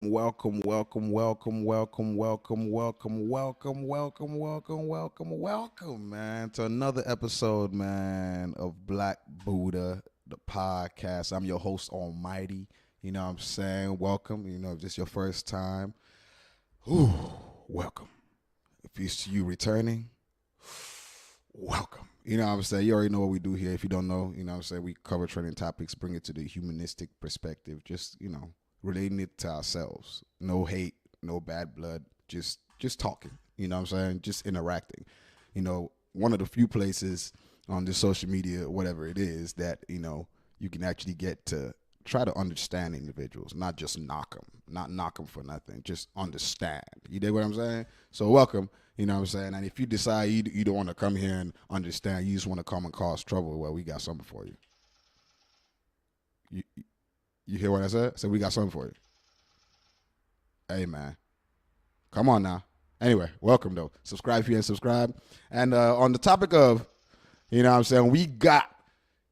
Welcome, man, to another episode, man, of Black Buddha, the podcast. I'm your host, Almighty. You know what I'm saying? Welcome. If this is your first time, whew, welcome. If it's you returning, welcome. You know what I'm saying? You already know what we do here. If you don't know, you know what I'm saying? We cover trending topics, bring it to the humanistic perspective, just, relating it to ourselves. No hate, no bad blood, just talking. You know what I'm saying? Just interacting. One of the few places on this social media, whatever it is, that, you can actually get to try to understand individuals, not just knock them for nothing, just understand. You dig what I'm saying? So welcome. You know what I'm saying? And if you decide you don't want to come here and understand, you just want to come and cause trouble, well, we got something for you. You hear what I said? I said we got something for you. Hey, man. Come on now. Anyway, welcome, though. Subscribe if you ain't subscribed. And on the topic of, you know what I'm saying,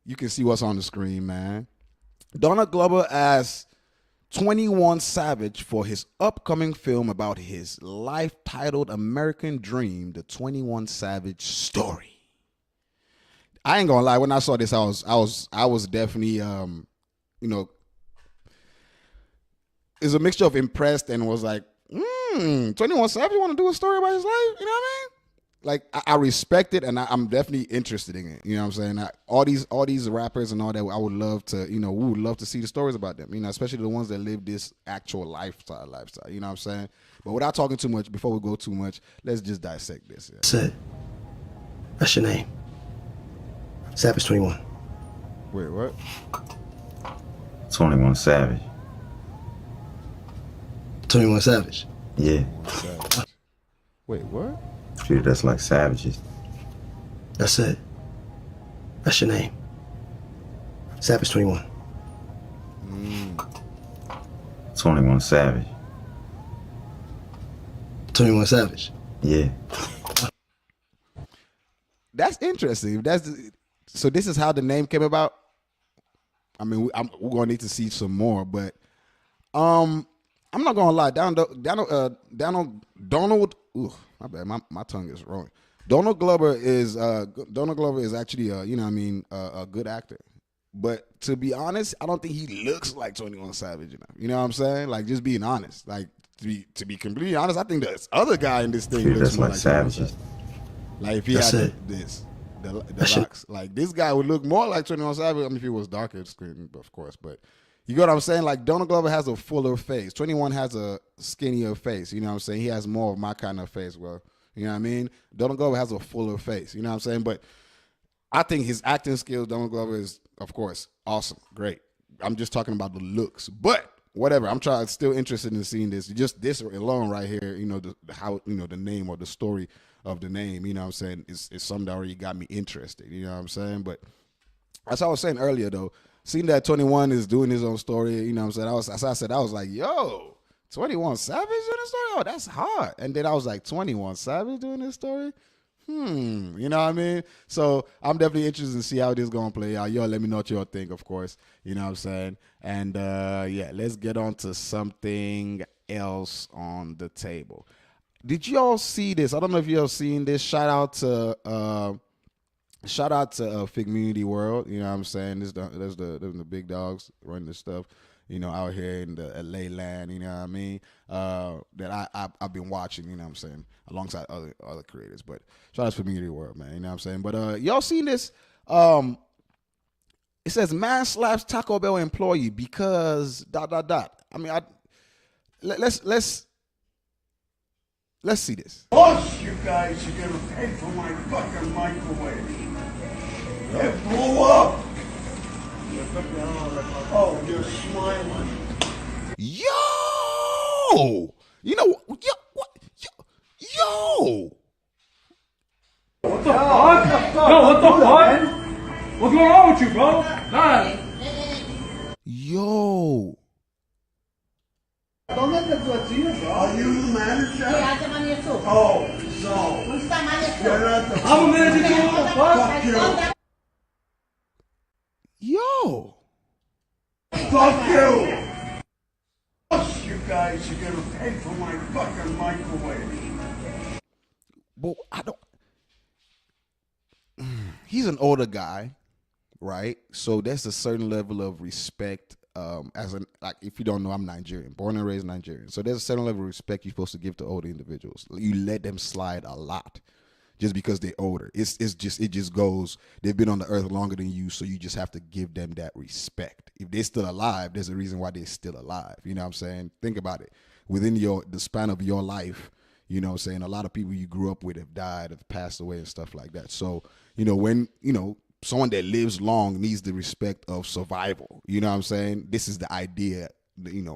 you can see what's on the screen, man. Donald Glover asks 21 Savage for his upcoming film about his life titled American Dream, the 21 Savage story. I ain't gonna lie, when I saw this, I was definitely it's a mixture of impressed and was like, 21 Savage want to do a story about his life? You know what I mean? Like, I respect it, and I'm definitely interested in it. You know what I'm saying? All these rappers and all that, I would love to, we would love to see the stories about them, especially the ones that live this actual lifestyle, you know what I'm saying? But without talking too much, before we go too much, let's just dissect this. Yeah. Said, that's your name. Savage 21. Wait, what? 21 Savage. 21 Savage. Yeah. Savage. Wait, what? Treated us like savages. That's it. That's your name. Savage 21. 21 Savage. 21 Savage. Yeah. That's interesting. So this is how the name came about. I mean, we're gonna need to see some more, but I'm not gonna lie. Donald. Ooh, my bad. My tongue is wrong. Donald Glover is actually a good actor. But to be honest, I don't think he looks like 21 Savage enough. You know what I'm saying? Like, just being honest. Like, to be completely honest, I think this other guy in this thing Treated looks us more like like savages. Like, if he That's had it. the locks, like, this guy would look more like 21 Savage. I mean, if he was darker skin, of course, but you get what I'm saying? Like, Donald Glover has a fuller face. 21 has a skinnier face. You know what I'm saying? He has more of my kind of face. Well, you know what I mean? Donald Glover has a fuller face. You know what I'm saying? But I think his acting skills, Donald Glover, is, of course, awesome. Great. I'm just talking about the looks. But whatever. I'm still interested in seeing this. Just this alone right here, the name or the story of the name, you know what I'm saying, is something that already got me interested. You know what I'm saying? But as I was saying earlier, though, seeing that 21 is doing his own story, you know what I'm saying? I was like, yo, 21 Savage doing this story? Oh, that's hard. And then I was like, 21 Savage doing this story? You know what I mean? So I'm definitely interested to see how this is going to play out. Y'all let me know what y'all think, of course. You know what I'm saying? And, let's get on to something else on the table. Did y'all see this? I don't know if y'all seen this. Shout out to Figmunity World. You know what I'm saying? There's the big dogs running this stuff, out here in the LA land, you know what I mean? That I've been watching, you know what I'm saying, alongside other creators. But shout out to Figmunity World, man, you know what I'm saying? But y'all seen this? It says man slaps Taco Bell employee because ... I mean, let's see this. Plus, you guys are gonna pay for my fucking microwave. It blew up. Oh, you're smiling. Yo! Yo! What the fuck? Yo, what the fuck? What's going on with you, bro? Nah. Yo! Are you the manager? Oh, so. You're not the I'm a manager too. What the fuck? Fuck you. Yo! Fuck you. Plus, you guys guys are gonna pay for my fucking microwave. Well, I don't. He's an older guy, right? So there's a certain level of respect. As an like, if you don't know, I'm Nigerian, born and raised Nigerian. So there's a certain level of respect you're supposed to give to older individuals. You let them slide a lot, just because they're older. It just goes. They've been on the earth longer than you, so you just have to give them that respect. If they're still alive, there's a reason why they're still alive. You know what I'm saying? Think about it. Within the span of your life, you know what I'm saying, a lot of people you grew up with have died, have passed away and stuff like that. So, when, someone that lives long needs the respect of survival. You know what I'm saying? This is the idea,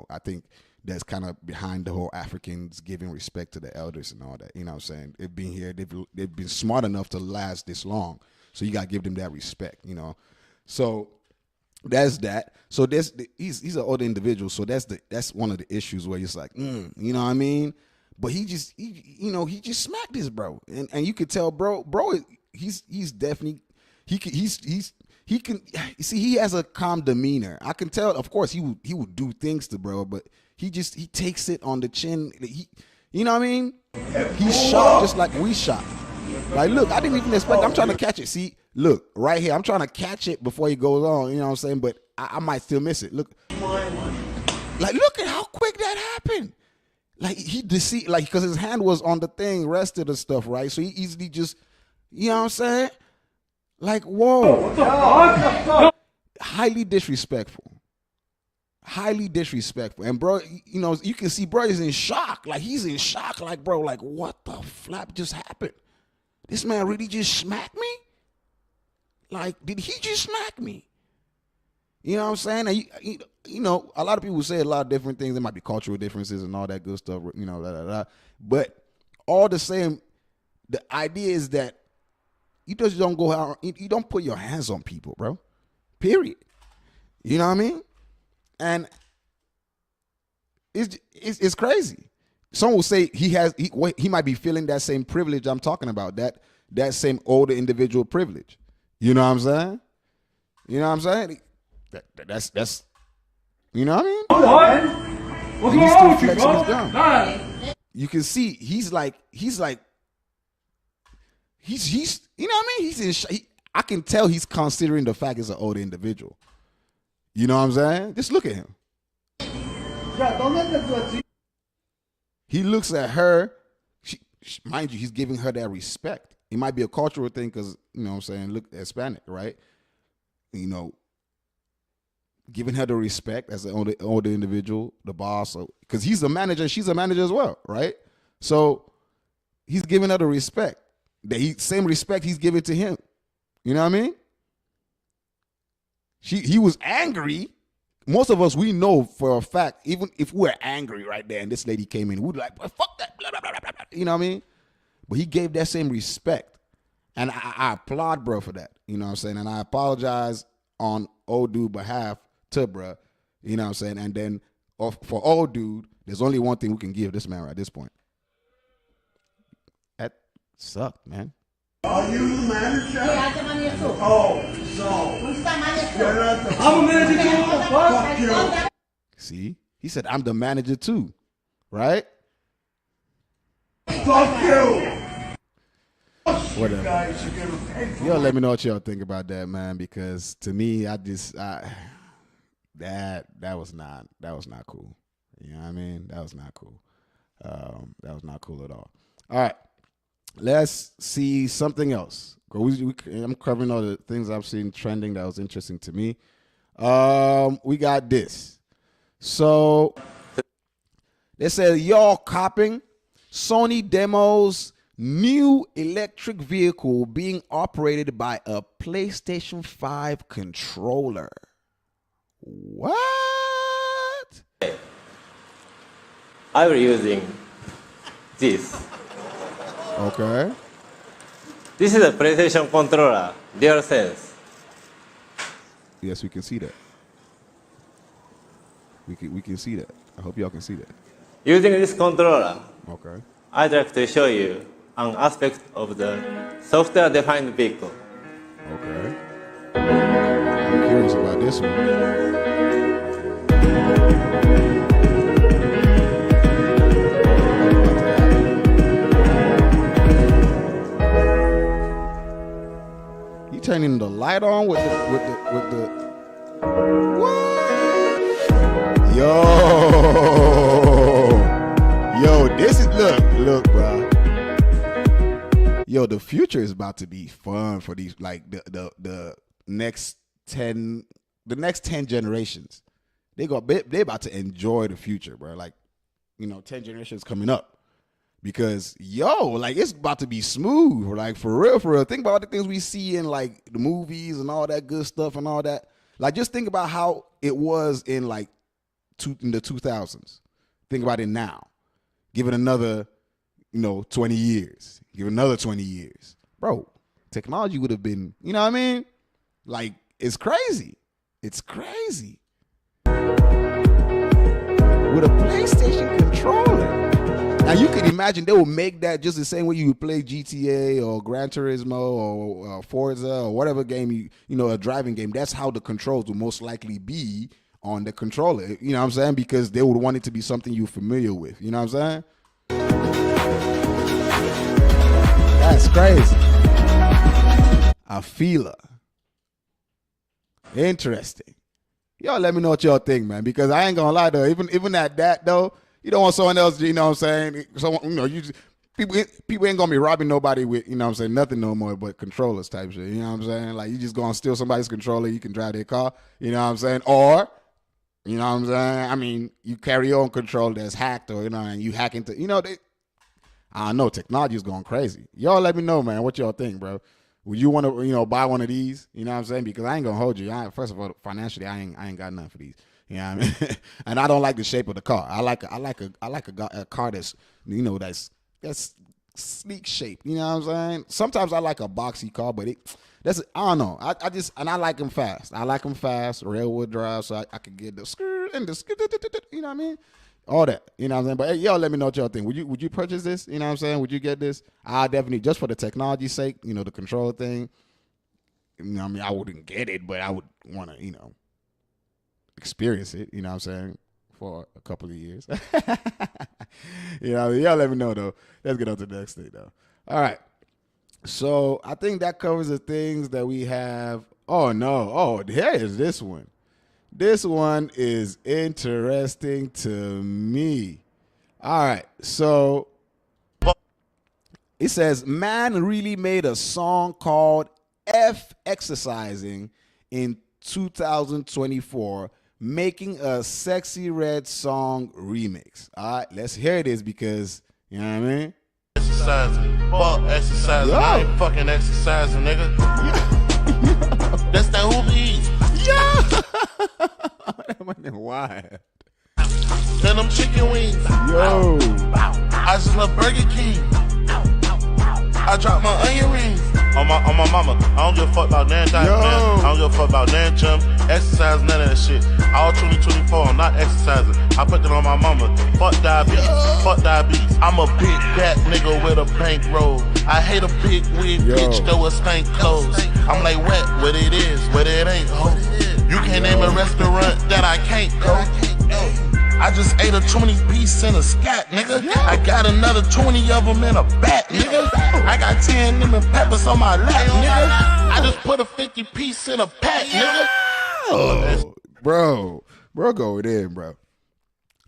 I think that's kind of behind the whole Africans giving respect to the elders and all that. You know what I'm saying? They've been here. They've been smart enough to last this long. So you got to give them that respect, So that's that. So he's an older individual. So that's one of the issues where it's like, you know what I mean? But he just smacked his bro. And you could tell bro, he's definitely, he can see, he has a calm demeanor. I can tell, of course, he would do things to bro, but he takes it on the chin. You know what I mean? He's shocked just like we shocked. Like, look, I didn't even expect. I'm trying to catch it. See, look, right here. I'm trying to catch it before he goes on. You know what I'm saying? But I might still miss it. Look, like, look at how quick that happened. Like, he deceived, like, because his hand was on the thing, rested and stuff, right? So he easily just, you know what I'm saying? Like, whoa. What the fuck? Highly disrespectful. Highly disrespectful. And bro, you can see bro is in shock. Like, he's in shock. Like, bro, like, what the flap just happened? This man really just smacked me? Like, did he just smack me? You know what I'm saying? And a lot of people say a lot of different things. There might be cultural differences and all that good stuff, But all the same, the idea is that you just don't go out, you don't put your hands on people, bro. Period. You know what I mean? And it's crazy. Some will say he might be feeling that same privilege I'm talking about, that same older individual privilege. You know what I'm saying? You know what I'm saying? That's you know what I mean? What? What's going on with you, bro? You can see he's like you know what I mean? He's in I can tell he's considering the fact he's an older individual. You know what I'm saying? Just look at him. He looks at her. Mind you, he's giving her that respect. It might be a cultural thing because, you know what I'm saying, look, Hispanic, right? Giving her the respect as an older individual, the boss, because he's a manager, she's a manager as well, right? So he's giving her the respect. Same respect he's giving to him. You know what I mean? He was angry. Most of us, we know for a fact, even if we're angry right there and this lady came in, we'd be like, well, fuck that, blah, blah, blah, blah, blah. You know what I mean? But he gave that same respect. And I applaud bro for that. You know what I'm saying? And I apologize on old dude behalf to bro. You know what I'm saying? And then for old dude, there's only one thing we can give this man right at this point. That sucked, man. Are you the manager? Oh, so. I'm a manager too. What the fuck? Fuck you. See? He said, I'm the manager too. Right? Fuck you. Whatever. Guys are gonna pay for Y'all let me know what y'all think about that, man, because to me, that was not cool. You know what I mean? That was not cool. That was not cool at all. All right. Let's see something else. I'm covering all the things I've seen trending that was interesting to me. We got this. So they said, y'all copping. Sony demos new electric vehicle being operated by a PlayStation 5 controller. What? I will using this. Okay. This is a PlayStation controller, DualSense. Yes, we can see that. We can see that. I hope y'all can see that. Using this controller, Okay. I'd like to show you an aspect of the software-defined vehicle. Okay. I'm curious about this one. shining the light on with the what? Yo, this is look, bro. Yo, the future is about to be fun for these like the next 10 generations. They about to enjoy the future, bro. Like, 10 generations coming up. Because like it's about to be smooth, like for real. Think about all the things we see in like the movies and all that good stuff and all that. Like just think about how it was in like in the 2000s. Think about it now. Give it another, 20 years. Give it another 20 years, bro. Technology would have been, you know what I mean? Like it's crazy. It's crazy. With a PlayStation controller. Now you can imagine they will make that just the same way you would play GTA or Gran Turismo or Forza or whatever game a driving game. That's how the controls will most likely be on the controller. You know what I'm saying? Because they would want it to be something you're familiar with. You know what I'm saying? That's crazy. I feel it. Interesting. Y'all let me know what y'all think, man. Because I ain't gonna lie though. Even at that though. You don't want someone else, you know what I'm saying? Someone, people ain't gonna be robbing nobody with, you know what I'm saying, nothing no more but controllers type shit. You know what I'm saying? Like you just gonna steal somebody's controller, you can drive their car, you know what I'm saying? Or, you know what I'm saying? I mean, you carry your own controller that's hacked or, and you hack into, I don't know, technology is going crazy. Y'all let me know, man, what y'all think, bro. Would you want to, buy one of these? You know what I'm saying? Because I ain't gonna hold you. First of all, financially, I ain't got nothing for these. You know what I mean? And I don't like the shape of the car. I like a car that's that's sleek shape. You know what I'm saying? Sometimes I like a boxy car, but I don't know. I like them fast. I like them fast, railroad drive, so I can get the skirt and the you know what I mean? All that. You know what I'm saying? But hey, y'all let me know what y'all think. Would you purchase this? You know what I'm saying? Would you get this? I definitely, just for the technology's sake, the controller thing. I mean, I wouldn't get it, but I would want to, experience it, you know what I'm saying, for a couple of years. Y'all let me know, though. Let's get on to the next thing, though. All right. So I think that covers the things that we have. Oh, no. Oh, here is this one. This one is interesting to me. All right. So it says, man really made a song called F Exercising in 2024, making a Sexxy Red song remix. All right, let's hear this because, you know what I mean? Exercising. Fuck exercising. I ain't fucking exercising, nigga. That's that who be. Yeah. That man wild. And them chicken wings. Yo. I just love Burger King. I drop my onion rings. On my mama, I don't give a fuck about nan diet, man. I don't give a fuck about nan gym, exercise, none of that shit. All 2024, I'm not exercising. I put that on my mama. Fuck diabetes, fuck diabetes. I'm a big fat nigga with a bankroll. I hate a big wig bitch, though it stank clothes. I'm like wet, what it is, what it ain't, ho. You can't name a restaurant that I can't go. I just ate a 20-piece in a scat, nigga. I got another 20 of them in a bat, nigga. I got 10 lemon peppers on my lap, nigga. I just put a 50-piece in a pack, nigga. Oh, bro, go in, bro.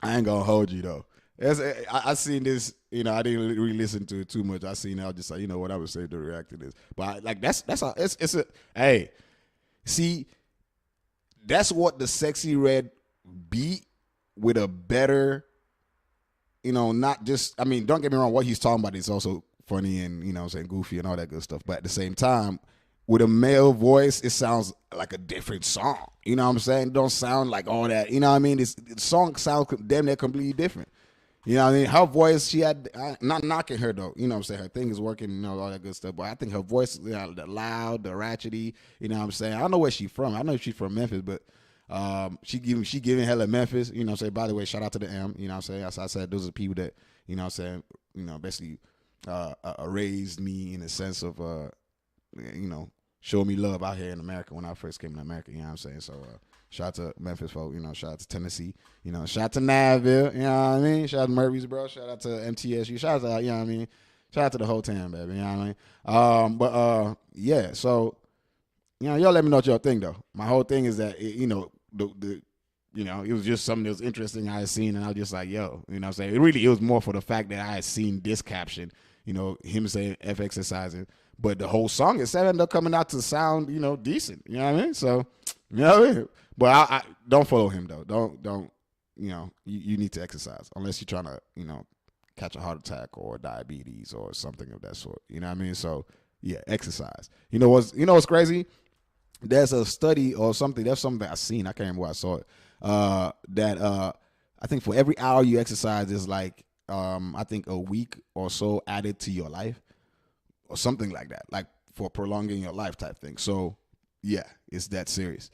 I ain't gonna hold you though. I seen this, I didn't really listen to it too much. I seen it, I was just like, you know what, I would say to react to this. But hey, see, that's what the Sexxy Red beat with a better, not just, I mean, don't get me wrong, what he's talking about is also funny and, what I'm saying, goofy and all that good stuff. But at the same time, with a male voice, it sounds like a different song. You know what I'm saying? It don't sound like all that. You know what I mean? The song sounds damn near completely different. You know what I mean? Her voice, she had, not knocking her though. You know what I'm saying? Her thing is working, all that good stuff. But I think her voice, the loud, the ratchety, you know what I'm saying? I don't know where she's from. I know she's from Memphis, but she giving hella Memphis, you know what I'm saying? By the way, shout out to the M, you know what I'm saying? As I said, those are people that, you know what I'm saying, basically raised me in the sense of, show me love out here in America when I first came to America, you know what I'm saying? So shout out to Memphis folk, shout out to Tennessee, shout out to Nashville, you know what I mean? Shout out to Murfreesboro, shout out to MTSU, shout out to, you know what I mean? Shout out to the whole town, baby, you know what I mean? Yeah, so y'all let me know what y'all think though. My whole thing is that it was just something that was interesting I had seen, and I was just like, yo, you know what I'm saying? It was more for the fact that I had seen this caption, him saying F exercising, but the whole song itself ended up coming out to sound, decent. You know what I mean? So, you know what I mean? But I don't follow him though. Don't you need to exercise unless you're trying to, catch a heart attack or diabetes or something of that sort. You know what I mean? So yeah, exercise. You know what's crazy? There's a study or something. There's something that I seen. I can't remember where I saw it. That I think for every hour you exercise is like I think a week or so added to your life or something like that. Like for prolonging your life type thing. So yeah, it's that serious.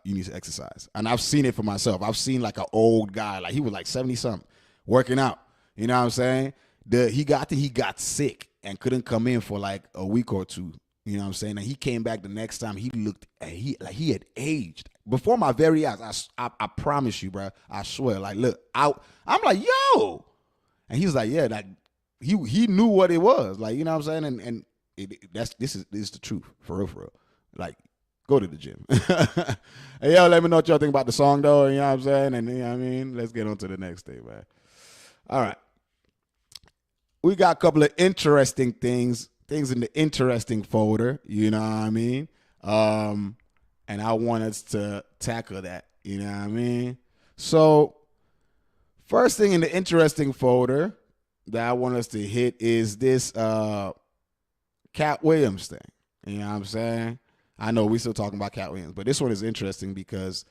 You need to exercise. And I've seen it for myself. I've seen like an old guy, like he was like 70 something, working out. You know what I'm saying? He got sick and couldn't come in for like a week or two. You know what I'm saying? And he came back the next time. He looked, he had aged before my very eyes. I promise you, bro. I swear. Like, look, I'm like, yo, and he was like, yeah, like he knew what it was. Like, you know what I'm saying? And this is the truth, for real. Like, go to the gym. Hey, yo, let me know what y'all think about the song, though. You know what I'm saying? And you know what I mean? Let's get on to the next thing, man. All right. We got a couple of interesting things in the interesting folder, you know what I mean? And I want us to tackle that, you know what I mean? So first thing in the interesting folder that I want us to hit is this Cat Williams thing, you know what I'm saying? I know we still talking about Cat Williams, but this one is interesting because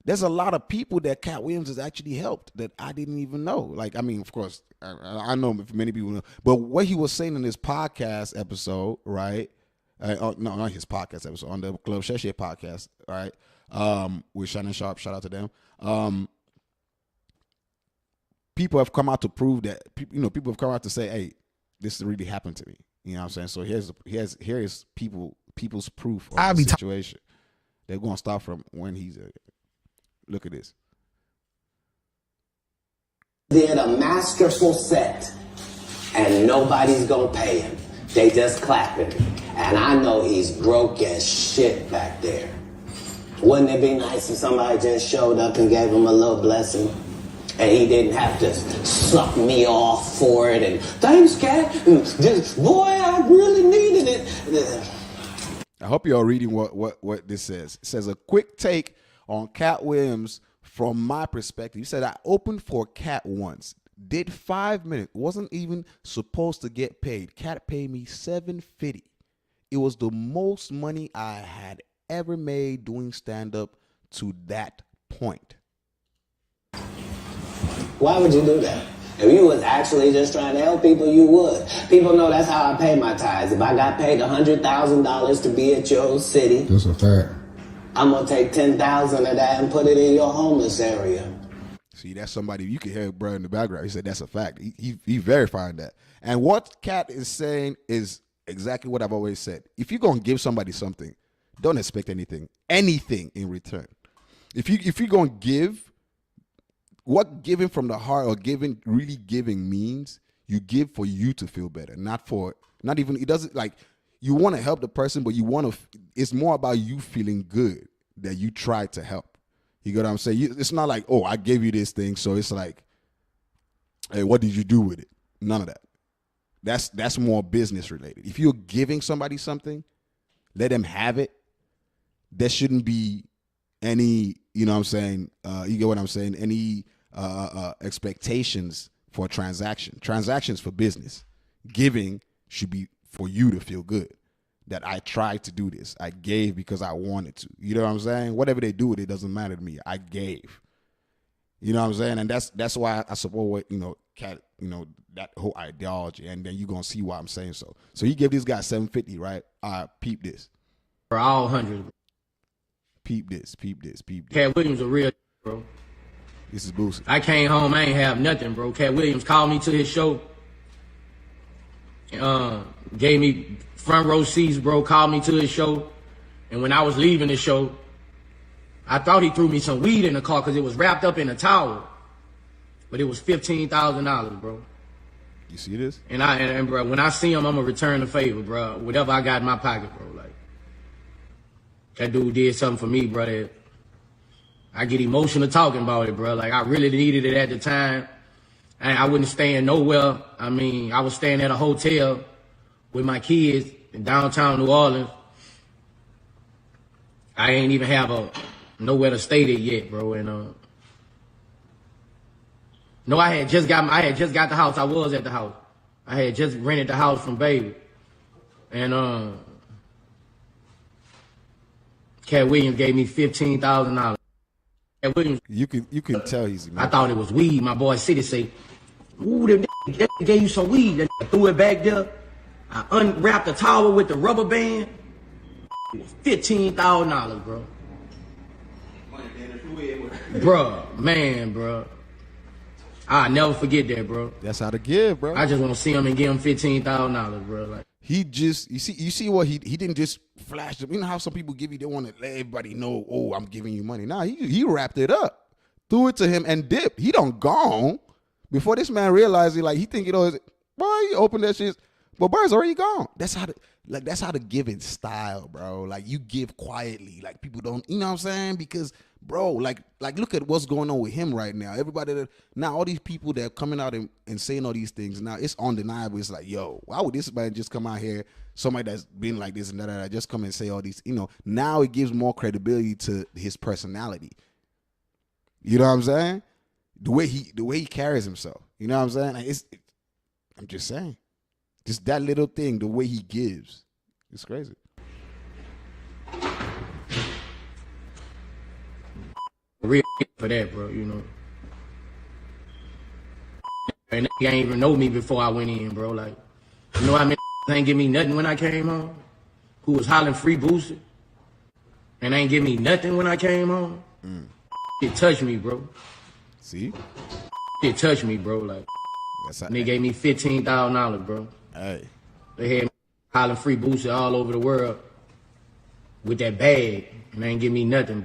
there's a lot of people that Cat Williams has actually helped that I didn't even know. Like, I mean, of course, I know many people know. But what he was saying in his podcast episode, right? No, not his podcast episode, on the Club Sexxy podcast, right? With Shannon Sharp, shout out to them. People have come out to prove that, people have come out to say, hey, this really happened to me. You know what I'm saying? So here's people's proof of the situation. They're going to start from when he's look at this. Did a masterful set, and nobody's gonna pay him. They just clapping. And I know he's broke as shit back there. Wouldn't it be nice if somebody just showed up and gave him a little blessing? And he didn't have to suck me off for it. And thanks, Cat. Boy, I really needed it. I hope you're reading what this says. It says a quick take on Cat Williams from my perspective. He said, I opened for Cat once, did 5 minutes, wasn't even supposed to get paid. Cat paid me $750. It was the most money I had ever made doing stand-up to that point. Why would you do that? If you was actually just trying to help people, you would. People know that's how I pay my tithes. If I got paid $100,000 to be at your city, That's a fact. I'm going to take 10,000 of that and put it in your homeless area. See, that's somebody, you can hear bro in the background. He said that's a fact. He verifying that. And what Cat is saying is exactly what I've always said. If you're going to give somebody something, don't expect anything in return. If you're going to give, what giving from the heart or really giving means, you give for you to feel better, it doesn't like, you want to help the person, but it's more about you feeling good that you tried to help. You get what I'm saying? It's not like, oh, I gave you this thing, so it's like, hey, what did you do with it? None of that. That's more business related. If you're giving somebody something, let them have it. There shouldn't be any, you know what I'm saying? You get what I'm saying? Any expectations for a transaction. Transactions for business. Giving should be for you to feel good. That I tried to do this. I gave because I wanted to. You know what I'm saying? Whatever they do with it doesn't matter to me. I gave. You know what I'm saying? And that's why I support what, Cat, that whole ideology. And then you're going to see why I'm saying so. So he gave this guy $750, right? Peep this. For all 100. Peep this. Cat Williams a real bro. This is Boosie. I came home, I ain't have nothing, bro. Cat Williams called me to his show. Gave me front row seats, bro, called me to his show. And when I was leaving the show, I thought he threw me some weed in the car because it was wrapped up in a towel. But it was $15,000, bro. You see this? And bro, when I see him, I'm going to return the favor, bro. Whatever I got in my pocket, bro. Like, That dude did something for me, brother. I get emotional talking about it, bro. Like, I really needed it at the time. And I wasn't staying nowhere. I mean, I was staying at a hotel with my kids in downtown New Orleans. I ain't even have nowhere to stay there yet, bro. And no, I had just got the house. I was at the house. I had just rented the house from Baby. And Cat Williams gave me $15,000. Cat Williams, You can tell he's. I thought it was weed. My boy City say, "Ooh, they gave you some weed." Then threw it back there. I unwrapped the towel with the rubber band. It was $15,000, bro. Bruh, man, bro. I'll never forget that, bro. That's how to give, bro. I just want to see him and give him $15,000, bro. Like, he just you see what he didn't just flash them. You know how some people give you, they want to let everybody know, oh, I'm giving you money. Nah, he wrapped it up, threw it to him and dipped. He done gone before this man realized it. Like, he think, boy, you open that shit, but Bird's already gone. That's how the giving style, bro. Like, you give quietly. Like, people don't, you know what I'm saying? Because, bro, like look at what's going on with him right now. Everybody now, all these people that are coming out and saying all these things now, it's undeniable. It's like, yo, why would this man just come out here, somebody that's been like this and that, just come and say all these, now it gives more credibility to his personality. You know what I'm saying? The way he carries himself. You know what I'm saying? Like, I'm just saying. Just that little thing, the way he gives. It's crazy. real for that, bro, And they ain't even know me before I went in, bro. Like, I mean, they ain't give me nothing when I came home. Who was hollering free booster. And they ain't give me nothing when I came home. It touched me, bro. See? It touched me, bro. Like, they gave me $15,000, bro. Hey. They had me hollering free booster all over the world with that bag, and they ain't give me nothing.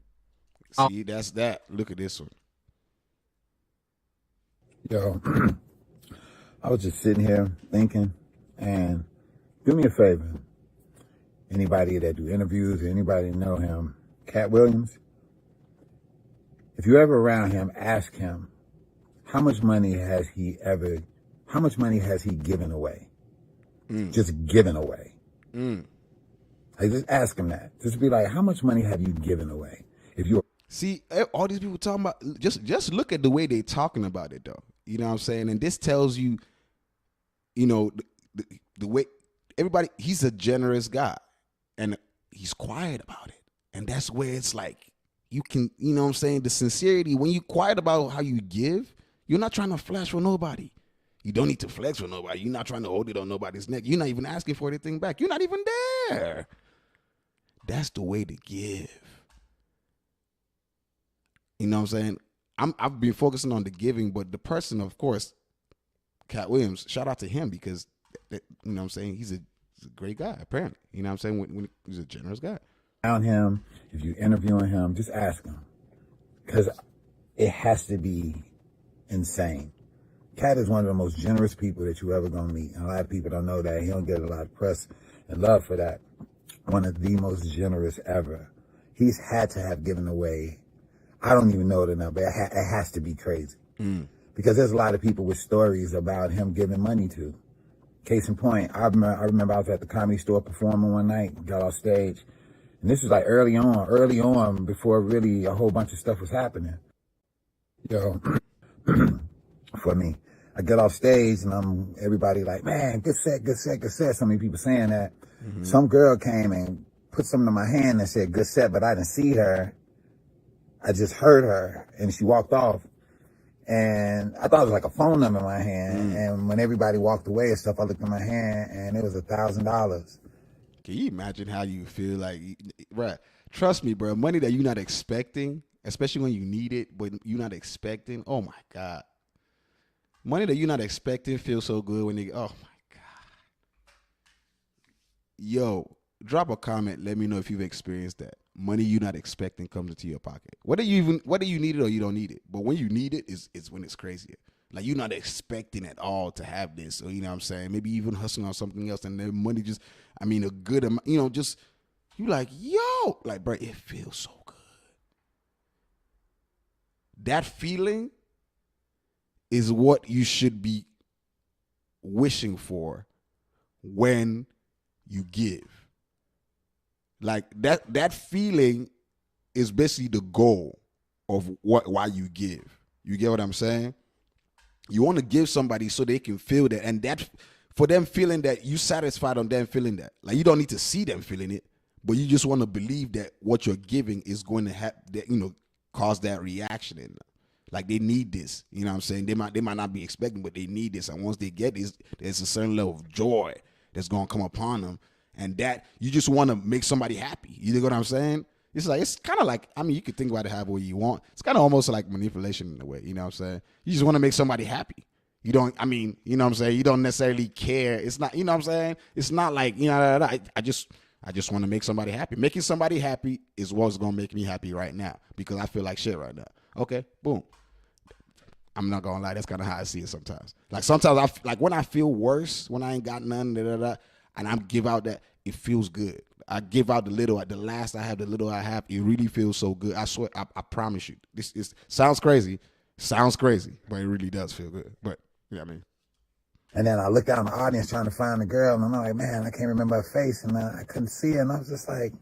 See, that's that. Look at this one. Yo, I was just sitting here thinking, and do me a favor. Anybody that do interviews or anybody know him, Cat Williams, if you're ever around him, ask him, how much money has he given away? Just given away. Like, just ask him that. Just be like, how much money have you given away? If you're See, all these people talking about, just look at the way they talking about it, though. You know what I'm saying? And this tells you, the way everybody, he's a generous guy. And he's quiet about it. And that's where it's like, you can, you know what I'm saying? The sincerity, when you quiet about how you give, you're not trying to flash for nobody. You don't need to flex for nobody. You're not trying to hold it on nobody's neck. You're not even asking for anything back. You're not even there. That's the way to give. You know what I'm saying? I've been focusing on the giving, but the person, of course, Cat Williams, shout out to him because, you know what I'm saying? He's a great guy, apparently. You know what I'm saying? When he's a generous guy. Around him, if you're interviewing him, just ask him. Because it has to be insane. Cat is one of the most generous people that you ever gonna meet. And a lot of people don't know that. He don't get a lot of press and love for that. One of the most generous ever. He's had to have given away, I don't even know the number. It has to be crazy. Because there's a lot of people with stories about him giving money to. Case in point, I remember I was at the Comedy Store performing one night, got off stage. And this was like early on, before really a whole bunch of stuff was happening. Yo, for me, I get off stage and everybody like, man, good set, good set, good set. So many people saying that. Some girl came and put something in my hand and said, good set, but I didn't see her. I just heard her and she walked off. And I thought it was like a phone number in my hand. And when everybody walked away and stuff, I looked at my hand and it was $1,000. Can you imagine how you feel like, right? Trust me, bro. Money that you're not expecting, especially when you need it, but you're not expecting. Oh my God. Money that you're not expecting feels so good when you, oh my God. Yo, drop a comment. Let me know if you've experienced that. Money you're not expecting comes into your pocket. Whether you need it or you don't need it. But when you need it, it's when it's crazier. Like, you're not expecting at all to have this. Or, you know what I'm saying? Maybe even hustling on something else. And then money just, a good amount, just You like, yo, like, bro, it feels so good. That feeling is what you should be wishing for when you give. Like that feeling is basically the goal of why you give. You get what I'm saying? You want to give somebody so they can feel that, and that for them feeling that, you satisfied on them feeling that. Like, you don't need to see them feeling it, but you just want to believe that what you're giving is going to have that, cause that reaction in them. Like, they need this. You know what I'm saying? They might not be expecting, but they need this. And once they get this, there's a certain level of joy that's going to come upon them. And that, you just want to make somebody happy. You know what I'm saying? It's kind of like, I mean, you could think about it however you want. It's kind of almost like manipulation in a way. You know what I'm saying? You just want to make somebody happy. You don't, I mean, you know what I'm saying? You don't necessarily care. It's not, you know what I'm saying? It's not like, I just want to make somebody happy. Making somebody happy is what's going to make me happy right now, because I feel like shit right now. Okay, boom. I'm not gonna lie, that's kind of how I see it sometimes. Like, sometimes when I feel worse, when I ain't got none, and I give out that, it feels good. I give out the little, the last I have, the little I have, it really feels so good. I swear, I promise you. This sounds crazy, but it really does feel good. But, you know what I mean? And then I looked out in the audience trying to find the girl, and I'm like, man, I can't remember her face, and I couldn't see her, and I was just like,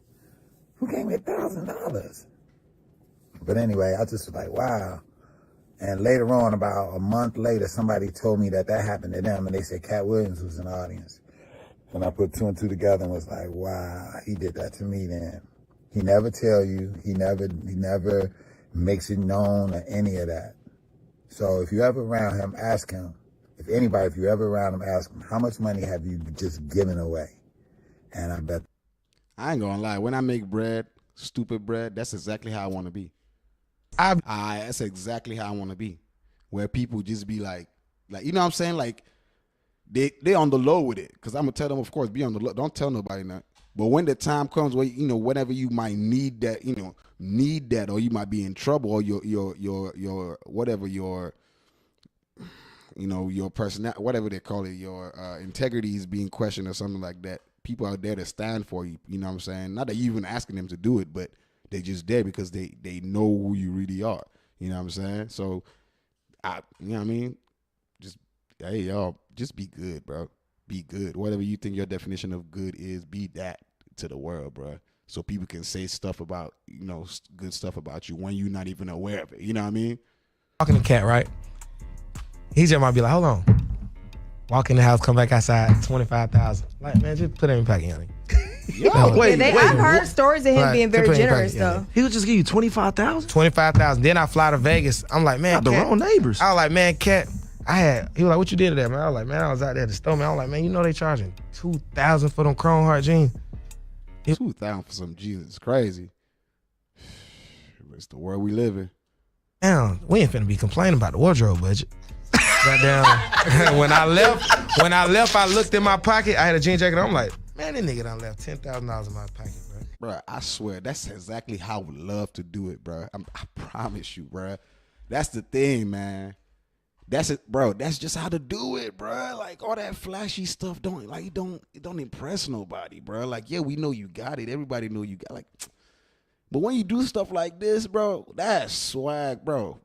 who gave me $1,000? But anyway, I just was like, wow. And later on, about a month later, somebody told me that happened to them, and they said Cat Williams was in the audience. And I put two and two together and was like, wow, he did that to me then. He never tell you, he never makes it known or any of that. So if you're ever around him, ask him. If you're ever around him, ask him, how much money have you just given away? And I bet. I ain't gonna lie, when I make bread, stupid bread, that's exactly how I want to be. That's exactly how I want to be, where people just be like, you know what I'm saying? Like, they on the low with it, because I'm gonna tell them, of course, be on the low. Don't tell nobody that. But when the time comes where, whenever you might need that, or you might be in trouble, or your whatever your personality, whatever they call it, your integrity is being questioned or something like that. People are there to stand for you. You know what I'm saying? Not that you even asking them to do it, but they just there because they know who you really are. You know what I'm saying? So, you know what I mean? Just, hey, y'all, just be good, bro. Be good. Whatever you think your definition of good is, be that to the world, bro. So people can say stuff about, good stuff about you when you're not even aware of it. You know what I mean? Talking to Cat, right? He just might be like, hold on. Walk in the house, come back outside, $25,000. Like, man, just put it in your pocket, honey. I've heard stories of him being very generous, though. He would just give you $25,000? $25,000. Then I fly to Vegas. I'm like, man, the wrong neighbors. I was like, man, Cat, he was like, what you did to that, man? I was like, man, I was out there at the store, man. I was like, man, they charging $2,000 for them Chrome Heart jeans. $2,000 for some jeans. It's crazy. It's the world we live in. Damn, we ain't finna be complaining about the wardrobe budget. Goddamn. When I left, I looked in my pocket. I had a jean jacket. I'm like, man, this nigga done left $10,000 in my pocket, bro. Bro, I swear, that's exactly how I would love to do it, bro. I promise you, bro. That's the thing, man. That's it, bro. That's just how to do it, bro. Like, all that flashy stuff don't impress nobody, bro. Like, yeah, we know you got it. Everybody know you got but when you do stuff like this, bro, that's swag, bro.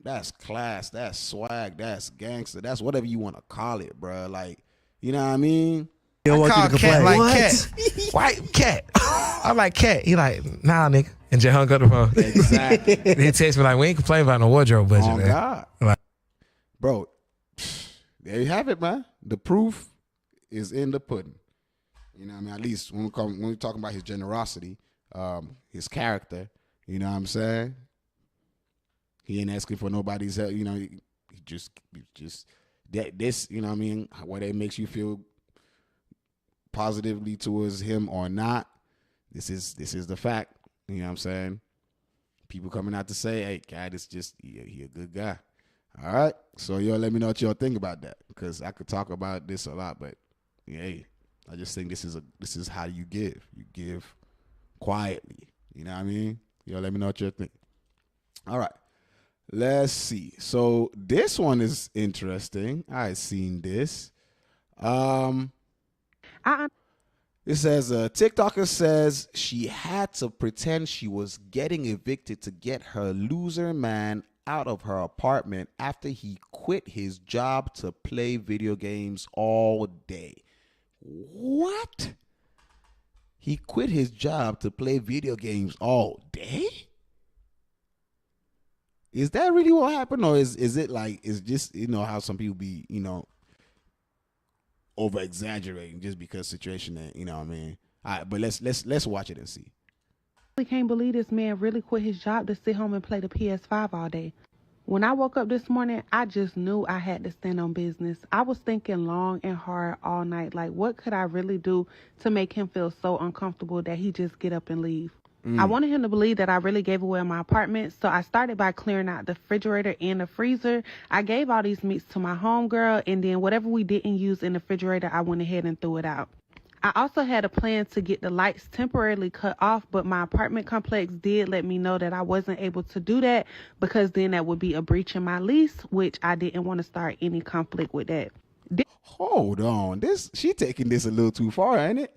That's class, that's swag, that's gangster, that's whatever you want to call it, bro. Like, you know what I mean? I call Cat like Cat. White Cat. I'm like, Cat. He like, nah, nigga. And just hung up the phone. Exactly. He text me like, we ain't complaining about no wardrobe budget, oh, man. God. Like, bro, there you have it, man. The proof is in the pudding. You know what I mean? At least when we're talking about his generosity, his character, you know what I'm saying? He ain't asking for nobody's help, he just this, you know what I mean, whether it makes you feel positively towards him or not, this is the fact, you know what I'm saying? People coming out to say, hey, Cat is just, he a good guy. All right? So y'all let me know what y'all think about that, because I could talk about this a lot, but hey, I just think this is how you give. You give quietly, you know what I mean? Y'all let me know what y'all think. All right. Let's see. So this one is interesting. I seen this. It says a TikToker says she had to pretend she was getting evicted to get her loser man out of her apartment after he quit his job to play video games all day. What? He quit his job to play video games all day? Is that really what happened, or is it like, it's just, how some people be, over exaggerating just because situation that, what I mean? All right, but let's watch it and see. I can't believe this man really quit his job to sit home and play the PS5 all day. When I woke up this morning, I just knew I had to stand on business. I was thinking long and hard all night, like, what could I really do to make him feel so uncomfortable that he just get up and leave? I wanted him to believe that I really gave away my apartment, so I started by clearing out the refrigerator and the freezer. I gave all these meats to my homegirl, and then whatever we didn't use in the refrigerator, I went ahead and threw it out. I also had a plan to get the lights temporarily cut off, but my apartment complex did let me know that I wasn't able to do that because then that would be a breach in my lease, which I didn't want to start any conflict with that. Hold on. She taking this a little too far, ain't it?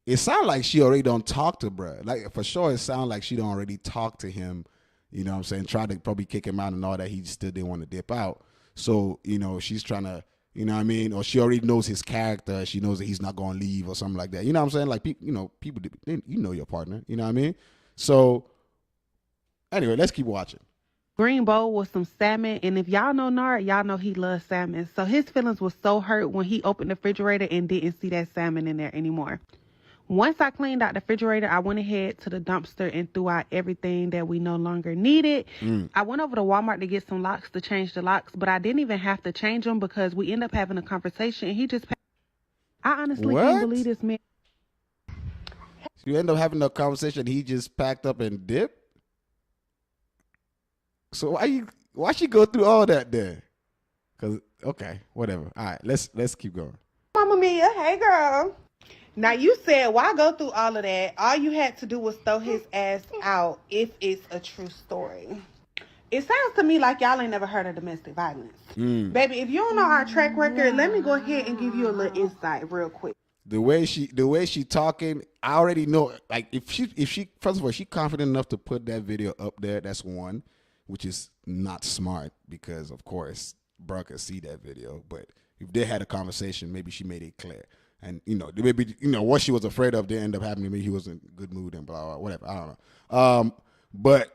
It sounds like she already don't talk to bruh. Like, for sure, it sounds like she don't already talk to him, you know what I'm saying? Tried to probably kick him out and all that. He still didn't want to dip out. So, she's trying to, you know what I mean? Or she already knows his character. She knows that he's not going to leave or something like that. You know what I'm saying? Like, people, you know your partner. You know what I mean? So, anyway, let's keep watching. Green bowl with some salmon, and if y'all know Nard, y'all know he loves salmon. So his feelings was so hurt when he opened the refrigerator and didn't see that salmon in there anymore. Once I cleaned out the refrigerator, I went ahead to the dumpster and threw out everything that we no longer needed. I went over to Walmart to get some locks to change the locks, but I didn't even have to change them because we ended up having a conversation and he just... I honestly can't believe this man. You end up having a conversation, he just packed up and dipped? So why she go through all that then? Cause okay, whatever. All right, let's keep going. Mama Mia, hey girl. Now you said why go through all of that? All you had to do was throw his ass out if it's a true story. It sounds to me like y'all ain't never heard of domestic violence. Baby, if you don't know our track record, let me go ahead and give you a little insight real quick. The way she talking, I already know. Like if she first of all, she confident enough to put that video up there. That's one, which is not smart because of course bro could see that video. But if they had a conversation, maybe she made it clear. And maybe what she was afraid of didn't end up happening. Maybe he was in good mood and blah blah whatever. I don't know. But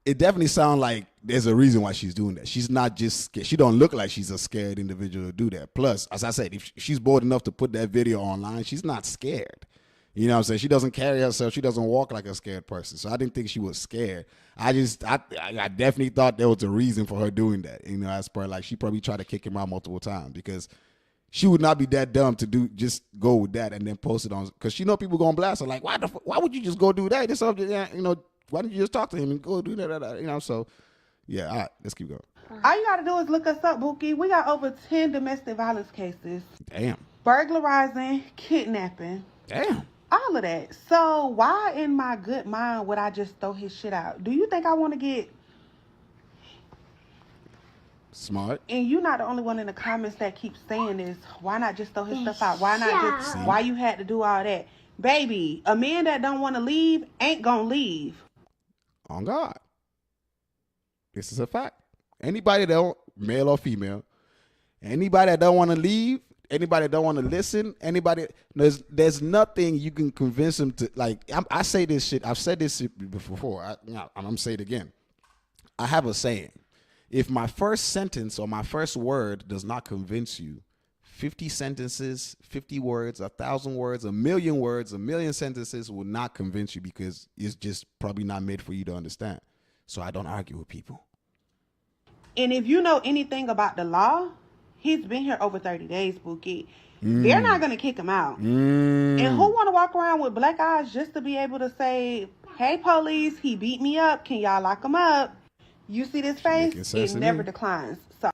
it definitely sounds like there's a reason why she's doing that. She's not just scared. She don't look like she's a scared individual to do that. Plus, as I said, if she's bold enough to put that video online, she's not scared. You know what I'm saying? She doesn't carry herself. She doesn't walk like a scared person. So I didn't think she was scared. I definitely thought there was a reason for her doing that. As per like she probably tried to kick him out multiple times because she would not be that dumb to just go with that and then post it on, because she know people gonna blast her like, why would you just go do that? This something, why didn't you just talk to him and go do that? So yeah, all right, let's keep going. All you gotta do is look us up, Bookie. We got over 10 domestic violence cases. Damn. Burglarizing, kidnapping. Damn. All of that. So why in my good mind would I just throw his shit out? Do you think I want to get smart? And you're not the only one in the comments that keeps saying this. Why not just throw his stuff out? Why not just, why you had to do all that? Baby, a man that don't want to leave ain't gonna leave. On God. This is a fact. Anybody that don't, male or female, anybody that don't want to leave, anybody that don't want to listen, anybody, there's nothing you can convince them to, like, I say this shit, I've said this before, I'm going to say it again. I have a saying. If my first sentence or my first word does not convince you, 50 sentences, 50 words, 1,000 words, 1,000,000 words, 1,000,000 sentences will not convince you because it's just probably not made for you to understand. So I don't argue with people. And if you know anything about the law, he's been here over 30 days, Bookie. They're not going to kick him out. And who want to walk around with black eyes just to be able to say, hey, police, he beat me up. Can y'all lock him up? You see this face? It never declines. So,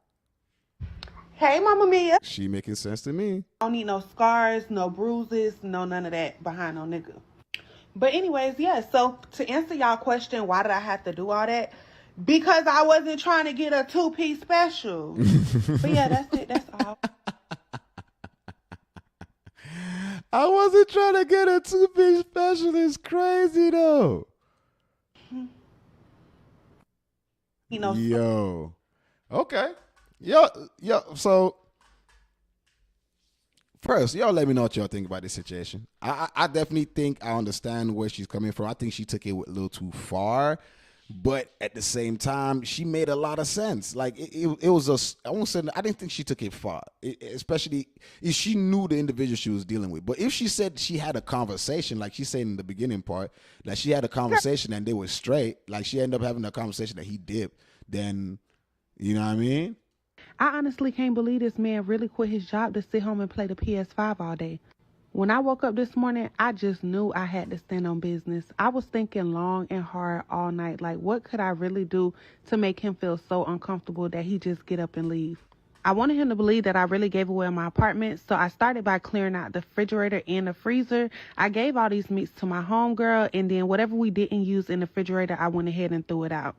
hey, Mama Mia. She making sense to me. Don't need no scars, no bruises, no none of that behind no nigga. But anyways, yeah. So to answer y'all question, why did I have to do all that? Because I wasn't trying to get a 2-piece special. But yeah, that's it. That's all. I wasn't trying to get a too-big special. It's crazy though. You know. Yo. Okay. Yo. So first, y'all let me know what y'all think about this situation. I definitely think I understand where she's coming from. I think she took it a little too far. But at the same time, she made a lot of sense. Like it was I won't say I didn't think she took it far, especially if she knew the individual she was dealing with. But if she said she had a conversation, like she said in the beginning part, that she had a conversation and they were straight, like she ended up having a conversation that he dipped, then you know what I mean? I honestly can't believe this man really quit his job to sit home and play the PS5 all day. When I woke up this morning, I just knew I had to stand on business. I was thinking long and hard all night, like what could I really do to make him feel so uncomfortable that he just get up and leave? I wanted him to believe that I really gave away my apartment, so I started by clearing out the refrigerator and the freezer. I gave all these meats to my homegirl, and then whatever we didn't use in the refrigerator, I went ahead and threw it out.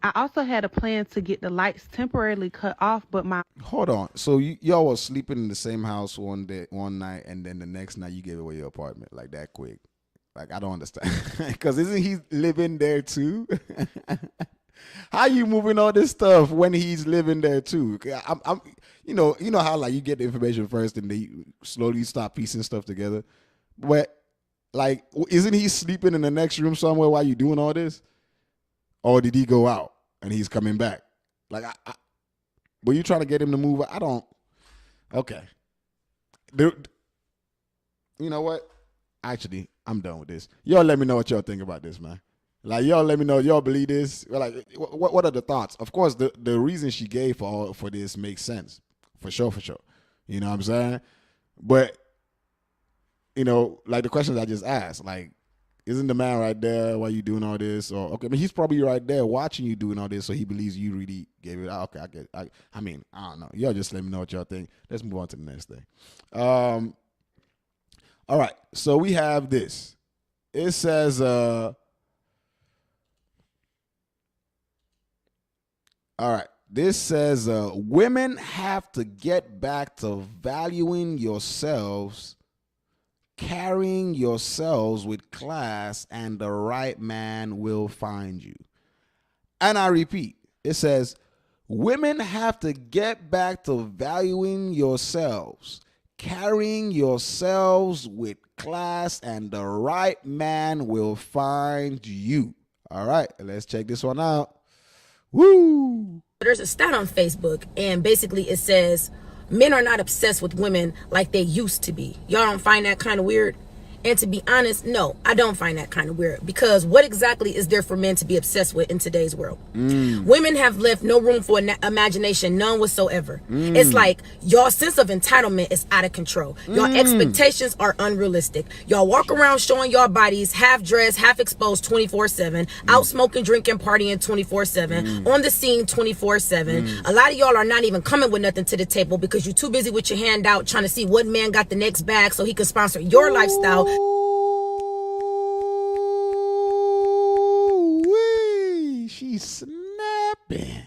I also had a plan to get the lights temporarily cut off, but my... Hold on. So y'all was sleeping in the same house one night, and then the next night you gave away your apartment like that quick? Like, I don't understand. Because isn't he living there too? How you moving all this stuff when he's living there too? I'm you know how like you get the information first and they slowly start piecing stuff together. But like, isn't he sleeping in the next room somewhere while you doing all this? Or did he go out and he's coming back? Like, were you trying to get him to move? I don't. Okay. You know what? Actually, I'm done with this. Y'all let me know what y'all think about this, man. Like, y'all let me know. Y'all believe this? Like, what are the thoughts? Of course, the reason she gave for this makes sense. For sure. You know what I'm saying? But, you know, like the questions I just asked, like, isn't the man right there while you doing all this? Or okay, I mean, he's probably right there watching you doing all this, so he believes you really gave it out. Okay, I get it. I mean, I don't know. Y'all just let me know what y'all think. Let's move on to the next thing. All right, so we have this. It says, all right, this says, women have to get back to valuing yourselves, carrying yourselves with class, and the right man will find you. And I repeat, it says, women have to get back to valuing yourselves, carrying yourselves with class, and the right man will find you. All right, let's check this one out. Woo! There's a stat on Facebook, and basically it says, men are not obsessed with women like they used to be. Y'all don't find that kind of weird? And to be honest, no, I don't find that kind of weird, because what exactly is there for men to be obsessed with in today's world? Women have left no room for imagination, none whatsoever. It's like y'all sense of entitlement is out of control. Y'all expectations are unrealistic. Y'all walk around showing y'all bodies half dressed, half exposed 24/7, out smoking, drinking, partying 24/7, on the scene 24/7. A lot of y'all are not even coming with nothing to the table because you're too busy with your hand out trying to see what man got the next bag so he can sponsor your lifestyle. She's snapping.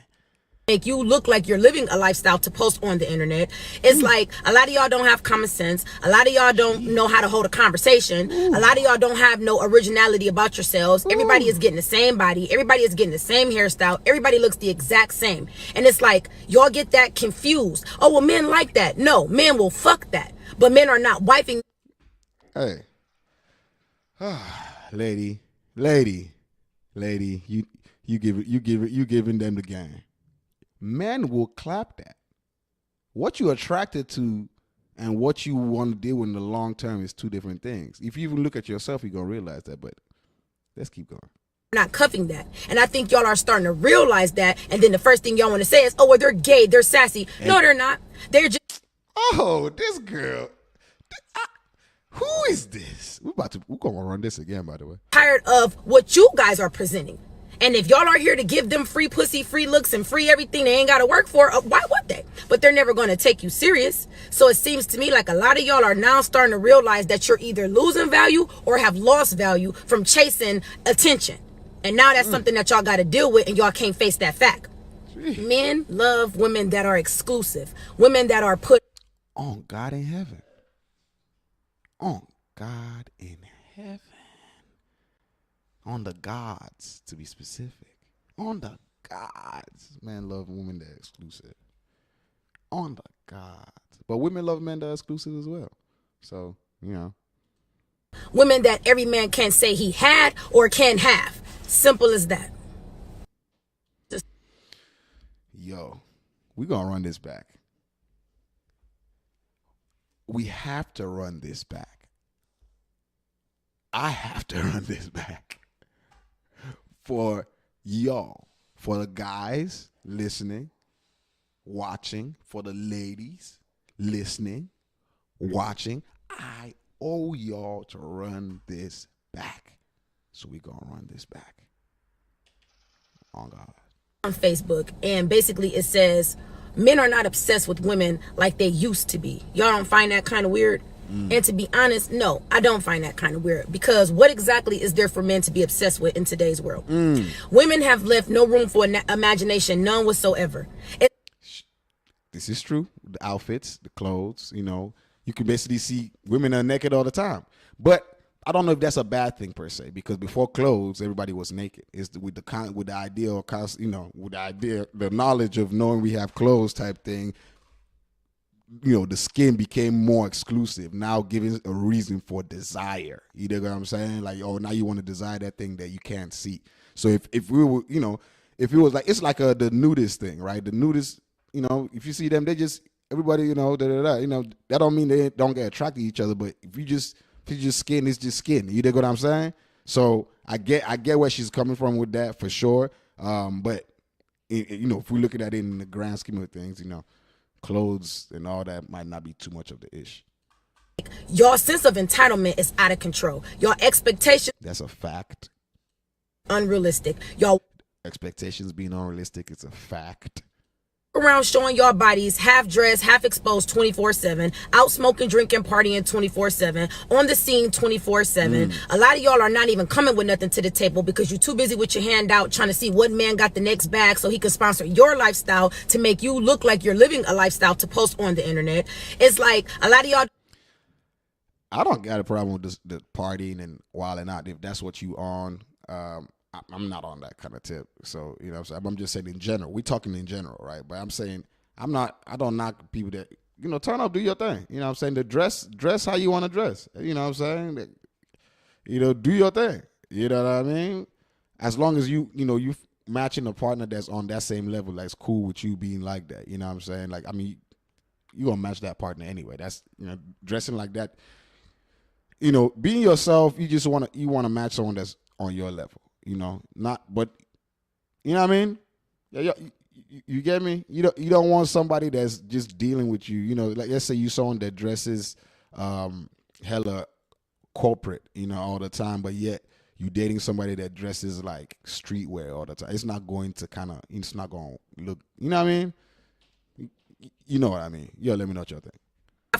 Make you look like you're living a lifestyle to post on the internet. It's like a lot of y'all don't have common sense. A lot of y'all don't know how to hold a conversation. A lot of y'all don't have no originality about yourselves. Everybody is getting the same body. Everybody is getting the same hairstyle. Everybody looks the exact same. And it's like y'all get that confused. Oh, well, men like that. No, men will fuck that. But men are not wifing. Hey. lady, you giving them the game. Men will clap that. What you're attracted to and what you want to deal with in the long term is two different things. If you even look at yourself, you're gonna realize that. But let's keep going. Not cuffing that. And I think y'all are starting to realize that. And then the first thing y'all want to say is, oh, well, they're gay, they're sassy. No, they're not. They're just... Oh, this girl. Who is this? We're gonna run this again, by the way. Tired of what you guys are presenting. And if y'all are here to give them free pussy, free looks, and free everything they ain't got to work for, why would they? But they're never going to take you serious. So it seems to me like a lot of y'all are now starting to realize that you're either losing value or have lost value from chasing attention. And now that's something that y'all got to deal with, and y'all can't face that fact. Men love women that are exclusive. Women that are put on God in heaven. On God in heaven. On the gods, to be specific. On the gods. Men love women that are exclusive. On the gods. But women love men that are exclusive as well. So, you know. Women that every man can say he had or can have. Simple as that. Yo, we're going to run this back. We have to run this back. I have to run this back. For y'all, for the guys listening, watching, for the ladies listening, watching, I owe y'all to run this back. So we're going to run this back. On God. On Facebook, and basically it says men are not obsessed with women like they used to be. Y'all don't find that kind of weird? And to be honest, no, I don't find that kind of weird, because what exactly is there for men to be obsessed with in today's world? Women have left no room for imagination, none whatsoever. This is true. The outfits, the clothes, you know, you can basically see women are naked all the time. But I don't know if that's a bad thing per se, because before clothes, everybody was naked. It's with the idea, or you know, with the idea, the knowledge of knowing we have clothes type thing. You know, the skin became more exclusive, now giving a reason for desire. You know what I'm saying? Like, oh, now you want to desire that thing that you can't see. So if we were, you know, if it was like, it's like the nudist thing, right? The nudist, you know, if you see them, they just, everybody, you know, you know, that don't mean they don't get attracted to each other, but if you just skin, it's just skin. You dig what I'm saying? So I get where she's coming from with that for sure. But you know, if we look at it in the grand scheme of things, you know, clothes and all that might not be too much of the ish. Your sense of entitlement is out of control. Your expectations. That's a fact. Unrealistic. Y'all expectations being unrealistic. It's a fact. Around showing your bodies half dressed, half exposed 24/7, out smoking, drinking, partying 24/7, on the scene 24/7. A lot of y'all are not even coming with nothing to the table because you're too busy with your hand out trying to see what man got the next bag so he can sponsor your lifestyle to make you look like you're living a lifestyle to post on the internet. It's like a lot of y'all. I don't got a problem with the partying and wilding out if that's what you on. I'm not on that kind of tip. So, you know what I'm saying? I'm just saying in general. We're talking in general, right? But I'm saying I don't knock people that, you know, turn up, do your thing. You know what I'm saying? The dress how you want to dress. You know what I'm saying? You know, do your thing. You know what I mean? As long as you matching a partner that's on that same level, that's cool with you being like that. You know what I'm saying? Like, I mean, you going to match that partner anyway. That's, you know, dressing like that. You know, being yourself, you want to match someone that's on your level. You know, but you know what I mean? Yeah, you get me? You don't want somebody that's just dealing with you. You know, like let's say you someone that dresses hella corporate, you know, all the time, but yet you dating somebody that dresses like streetwear all the time. It's not going to look, you know what I mean? You know what I mean? Yo, let me know what y'all think.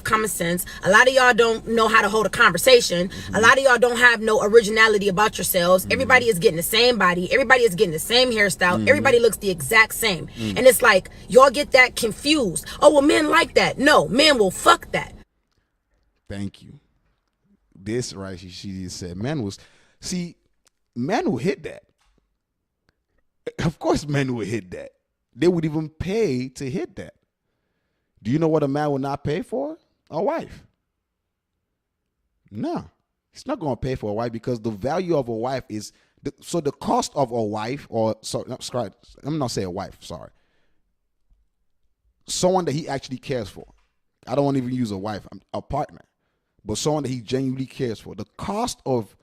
Common sense. A lot of y'all don't know how to hold a conversation. A lot of y'all don't have no originality about yourselves. Everybody is getting the same body. Everybody is getting the same hairstyle. Everybody looks the exact same. And it's like y'all get that confused. Oh, well, men like that. No, men will fuck that. Thank you. This right, she just said men will hit that. Of course men will hit that. They would even pay to hit that. Do you know what a man will not pay for? A wife. No, he's not going to pay for a wife because the value of a wife is the cost of a wife, I'm not saying a wife, sorry. Someone that he actually cares for. I don't want to even use a wife, a partner, but someone that he genuinely cares for. The cost of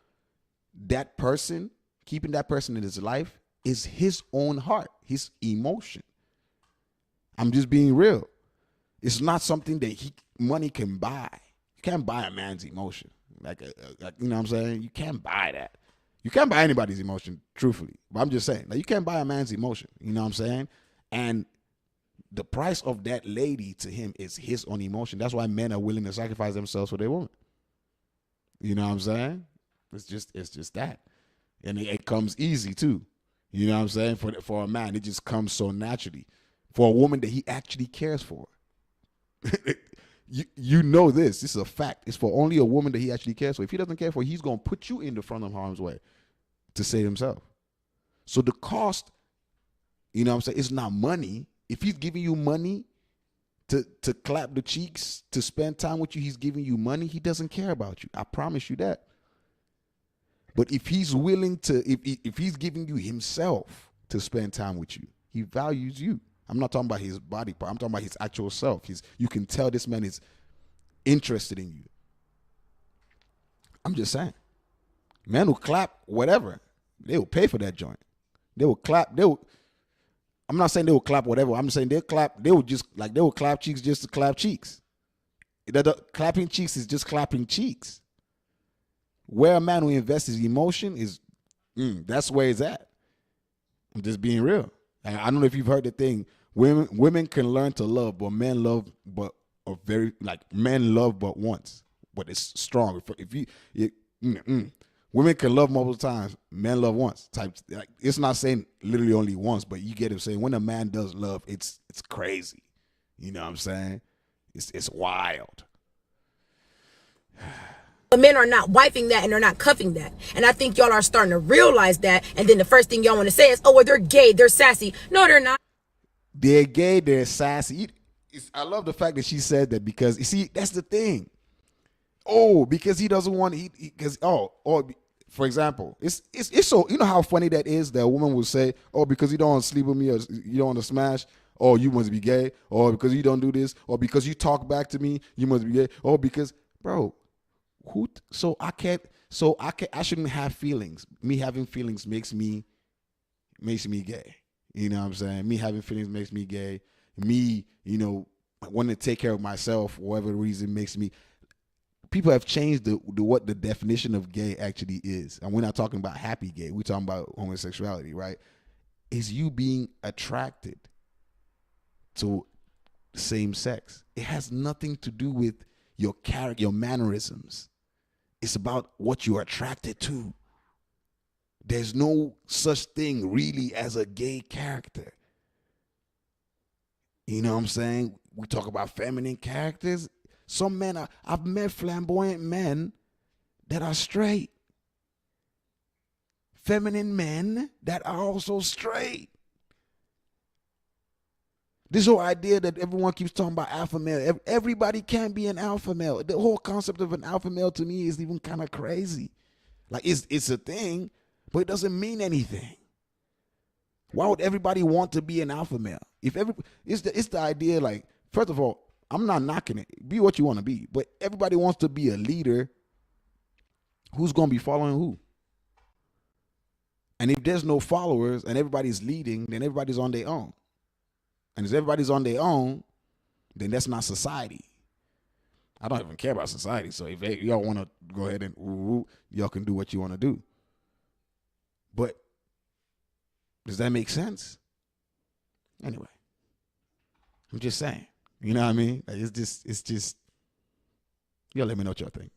that person, keeping that person in his life, is his own heart, his emotion. I'm just being real. It's not something that money can buy. You can't buy a man's emotion. Like you know what I'm saying? You can't buy that. You can't buy anybody's emotion, truthfully. But I'm just saying, like, you can't buy a man's emotion. You know what I'm saying? And the price of that lady to him is his own emotion. That's why men are willing to sacrifice themselves for their woman. You know what I'm saying? It's just that. And it comes easy too. You know what I'm saying? For a man, it just comes so naturally. For a woman that he actually cares for. you know this. This is a fact. It's for only a woman that he actually cares for. If he doesn't care for, he's gonna put you in the front of harm's way to save himself. So the cost, you know what I'm saying, it's not money. If he's giving you money to clap the cheeks, to spend time with you, he's giving you money, he doesn't care about you. I promise you that. But if he's willing to, if he's giving you himself to spend time with you, he values you. I'm not talking about his body part. I'm talking about his actual self. You can tell this man is interested in you. I'm just saying. Men will clap whatever. They will pay for that joint. They will clap. I'm not saying they will clap whatever. I'm saying they'll clap. They will clap cheeks just to clap cheeks. Clapping cheeks is just clapping cheeks. Where a man will invest his emotion is, that's where it's at. I'm just being real. I don't know if you've heard the thing. Women can learn to love, but men love but once. But it's strong. Women can love multiple times. Men love once. It's not saying literally only once, but you get what I'm saying. When a man does love, it's crazy. You know what I'm saying? It's wild. But men are not wiping that and they're not cuffing that. And I think y'all are starting to realize that. And then the first thing y'all want to say is, oh, well, they're gay, they're sassy. No, they're not. They're gay, they're sassy. I love the fact that she said that because, you see, that's the thing. Oh, because he doesn't want to eat, for example, it's so, you know how funny that is that a woman will say, oh, because you don't want to sleep with me or you don't want to smash, or you must be gay, or because you don't do this, or because you talk back to me, you must be gay, or because, bro, I shouldn't have feelings. Me having feelings makes me gay. You know what I'm saying? Me having feelings makes me gay. Me, wanting to take care of myself, for whatever reason, makes me. People have changed what the definition of gay actually is. And we're not talking about happy gay. We're talking about homosexuality, right? Is you being attracted to same sex. It has nothing to do with your character, your mannerisms. It's about what you're attracted to. There's no such thing really as a gay character. You know what I'm saying? We talk about feminine characters. Some men I've met flamboyant men that are straight. Feminine men that are also straight. This whole idea that everyone keeps talking about alpha male, everybody can be an alpha male. The whole concept of an alpha male to me is even kind of crazy. Like it's a thing, but it doesn't mean anything. Why would everybody want to be an alpha male? It's the idea, like, first of all, I'm not knocking it. Be what you want to be, but everybody wants to be a leader. Who's going to be following who? And if there's no followers and everybody's leading, then everybody's on their own. And if everybody's on their own, then that's not society. I don't even care about society. So if y'all want to go ahead and y'all can do what you want to do. But does that make sense? Anyway, I'm just saying. You know what I mean? Like it's just, y'all let me know what y'all think.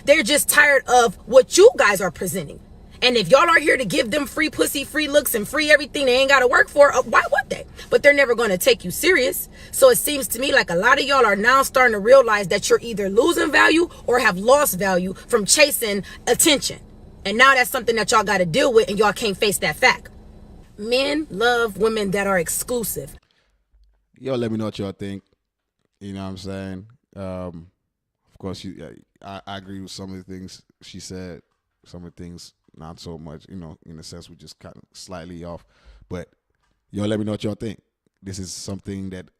They're just tired of what you guys are presenting. And if y'all are here to give them free pussy, free looks, and free everything they ain't got to work for, why would they? But they're never going to take you serious. So it seems to me like a lot of y'all are now starting to realize that you're either losing value or have lost value from chasing attention. And now that's something that y'all got to deal with, and y'all can't face that fact. Men love women that are exclusive. Y'all let me know what y'all think. You know what I'm saying? Of course, I agree with some of the things she said. Some of the things not so much, in a sense, we just kind of slightly off. But y'all let me know what y'all think. This is something that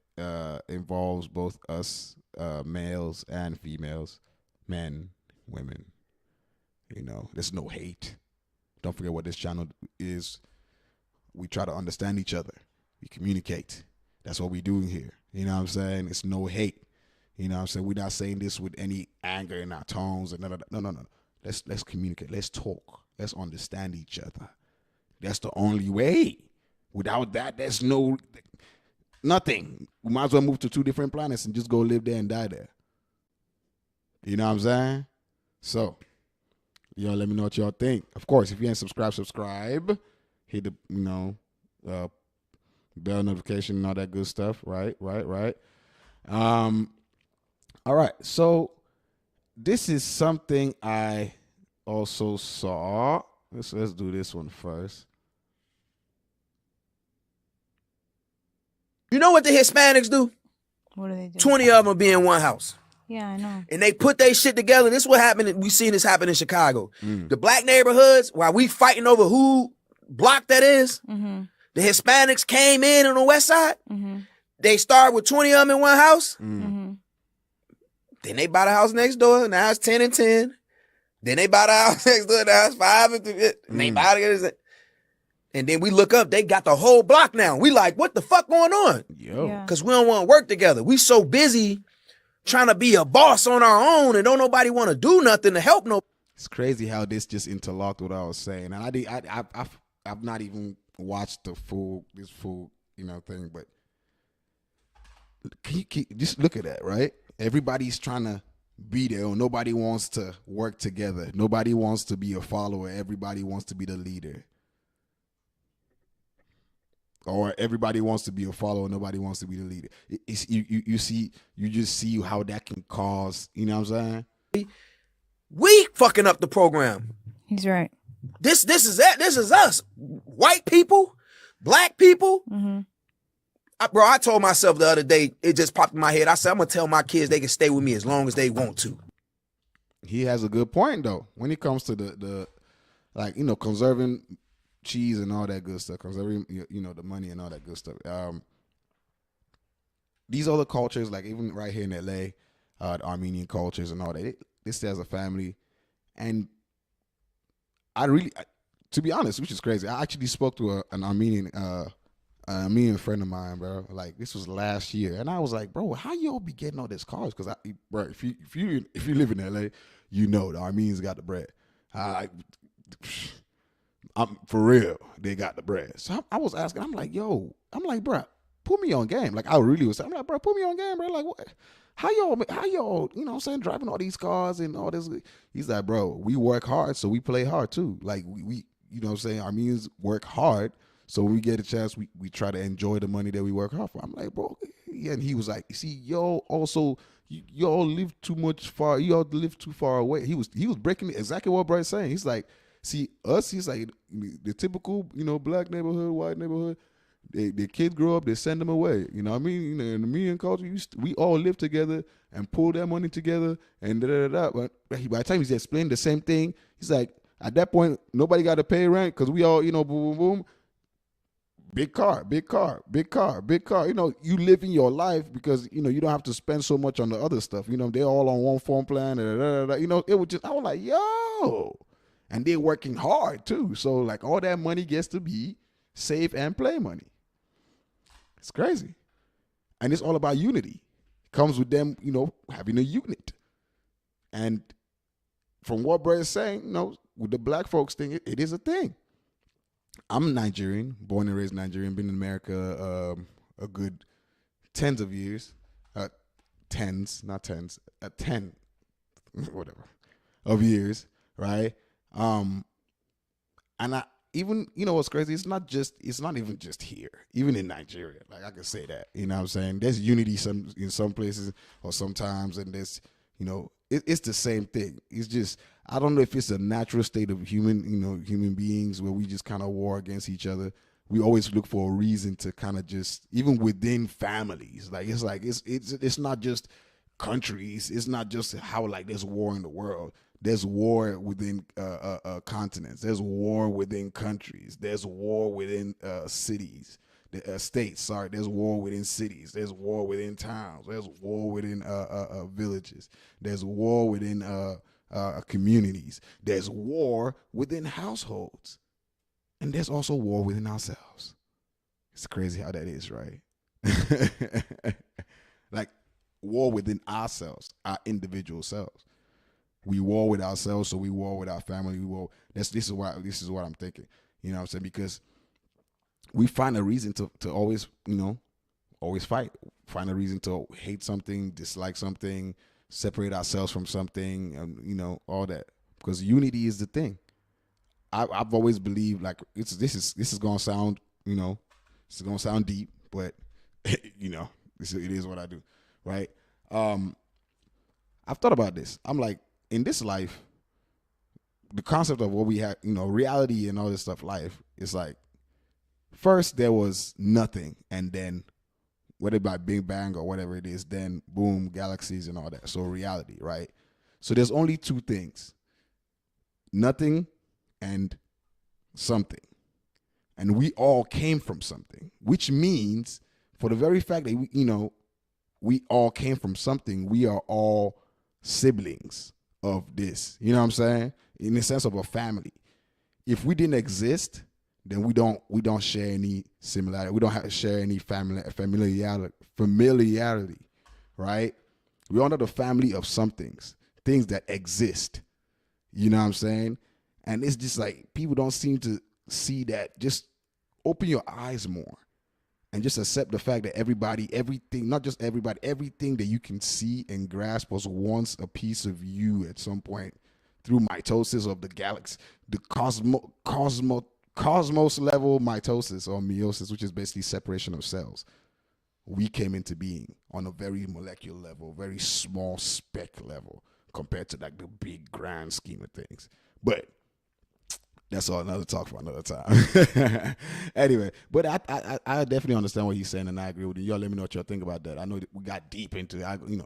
involves both us, males and females, men, women. There's no hate. Don't forget what this channel is. We try to understand each other. We communicate. That's what we do here. You know what I'm saying? It's no hate. You know what I'm saying? We're not saying this with any anger in our tones. No. Let's communicate. Let's talk. Let's understand each other. That's the only way. Without that, there's nothing. We might as well move to 2 different planets and just go live there and die there. You know what I'm saying? So, y'all let me know what y'all think. Of course, if you ain't subscribe. Hit the, bell notification and all that good stuff. Right. All right, so this is something I also saw. Let's do this one first. You know what the Hispanics do? What do they do? 20 of them will be in one house. Yeah, I know. And they put their shit together. This is what happened. We seen this happen in Chicago. The black neighborhoods, while we fighting over who block that is, the Hispanics came in on the west side. They started with 20 of them in one house. Then they bought a house next door. Now it's 10 and 10. Then they bought a house next door. Now it's 5 and 3. And they bought it. And then we look up, they got the whole block now. We like, what the fuck going on? Because we don't want to work together. We so busy trying to be a boss on our own and don't nobody want to do nothing to help no. It's crazy how this just interlocked what I was saying. And I've not even watched this full thing, but can you just look at that, right? Everybody's trying to be there. Nobody wants to work together. Nobody wants to be a follower. Everybody wants to be the leader. Or everybody wants to be a follower, nobody wants to be the leader. You just see how that can cause, you know what I'm saying? We fucking up the program. He's right. This is it. This is us. White people, black people. I told myself the other day, it just popped in my head. I said, I'm gonna tell my kids they can stay with me as long as they want to. He has a good point though. When it comes to the conserving cheese and all that good stuff, conserving the money and all that good stuff. These other cultures, like even right here in LA, the Armenian cultures and all that, they stay as a family. And to be honest, which is crazy, I actually spoke to an Armenian friend of mine, bro. Like this was last year, and I was like, bro, how y'all be getting all these cars? Because bro, if you live in LA, you know the Armenians got the bread. I'm for real, they got the bread. So I was asking, I'm like, bro, put me on game. Like I really was saying, I'm like, bro, put me on game, bro. Like what? How y'all, you know what I'm saying, driving all these cars and all this. He's like, bro, we work hard, so we play hard too. Like we you know what I'm saying, Armenians work hard, so when we get a chance, we try to enjoy the money that we work hard for. I'm like, bro, yeah. And he was like, see, y'all also, y'all live too much far, y'all live too far away. He was breaking exactly what Bry's saying. He's like, see, us, he's like, the typical, black neighborhood, white neighborhood, the kids grow up, they send them away. You know what I mean? In the Armenian culture, we all live together and pull that money together and da-da-da-da. But by the time he's explaining the same thing, he's like, at that point, nobody got to pay rent because we all, boom, boom, boom. Big car, big car, big car, big car. You live in your life because, you don't have to spend so much on the other stuff. They're all on one phone plan. It was just, I was like, yo. And they're working hard too. So like all that money gets to be save and play money. It's crazy. And it's all about unity. It comes with them, having a unit. And from what Brett is saying, with the black folks thing, it is a thing. I'm Nigerian, born and raised Nigerian, been in America a good tens of years. 10 whatever of years, right? And I even, what's crazy, it's not even just here, even in Nigeria. Like I can say that, you know what I'm saying? There's unity in some places or sometimes, and there's, it's the same thing. It's just, I don't know if it's a natural state of human beings where we just kind of war against each other. We always look for a reason to kind of just, even within families, it's not just countries. It's not just how like there's war in the world. There's war within continents. There's war within countries. There's war within cities, states. Sorry, there's war within cities. There's war within towns. There's war within villages. There's war within communities. There's war within households, and there's also war within ourselves. It's crazy how that is, right? Like war within ourselves, our individual selves. We war with ourselves, so we war with our family. This is what I'm thinking. You know what I'm saying? Because we find a reason to always, always fight. Find a reason to hate something, dislike something, separate ourselves from something, all that. Because unity is the thing. I've always believed, like, this is gonna sound, it's gonna sound deep, but it is what I do, right? I've thought about this. I'm like, in this life, the concept of what we have, reality and all this stuff, life, is like, first there was nothing, and then whether by Big Bang or whatever it is, then boom, galaxies and all that. So reality, right? So there's only two things: nothing and something. And we all came from something, which means for the very fact that we all came from something, we are all siblings of this. You know what I'm saying? In the sense of a family. If we didn't exist, then we don't share any similarity. We don't share any familiarity, right? We're under the family of some things that exist. You know what I'm saying? And it's just like people don't seem to see that. Just open your eyes more and just accept the fact that everything, not just everybody, everything that you can see and grasp was once a piece of you at some point through mitosis of the galaxy, the cosmos level mitosis or meiosis, which is basically separation of cells. We came into being on a very molecular level, very small speck level compared to like the big grand scheme of things. But that's all another talk for another time. Anyway, but I definitely understand what he's saying, and I agree with you. Y'all let me know what y'all think about that. I know that we got deep into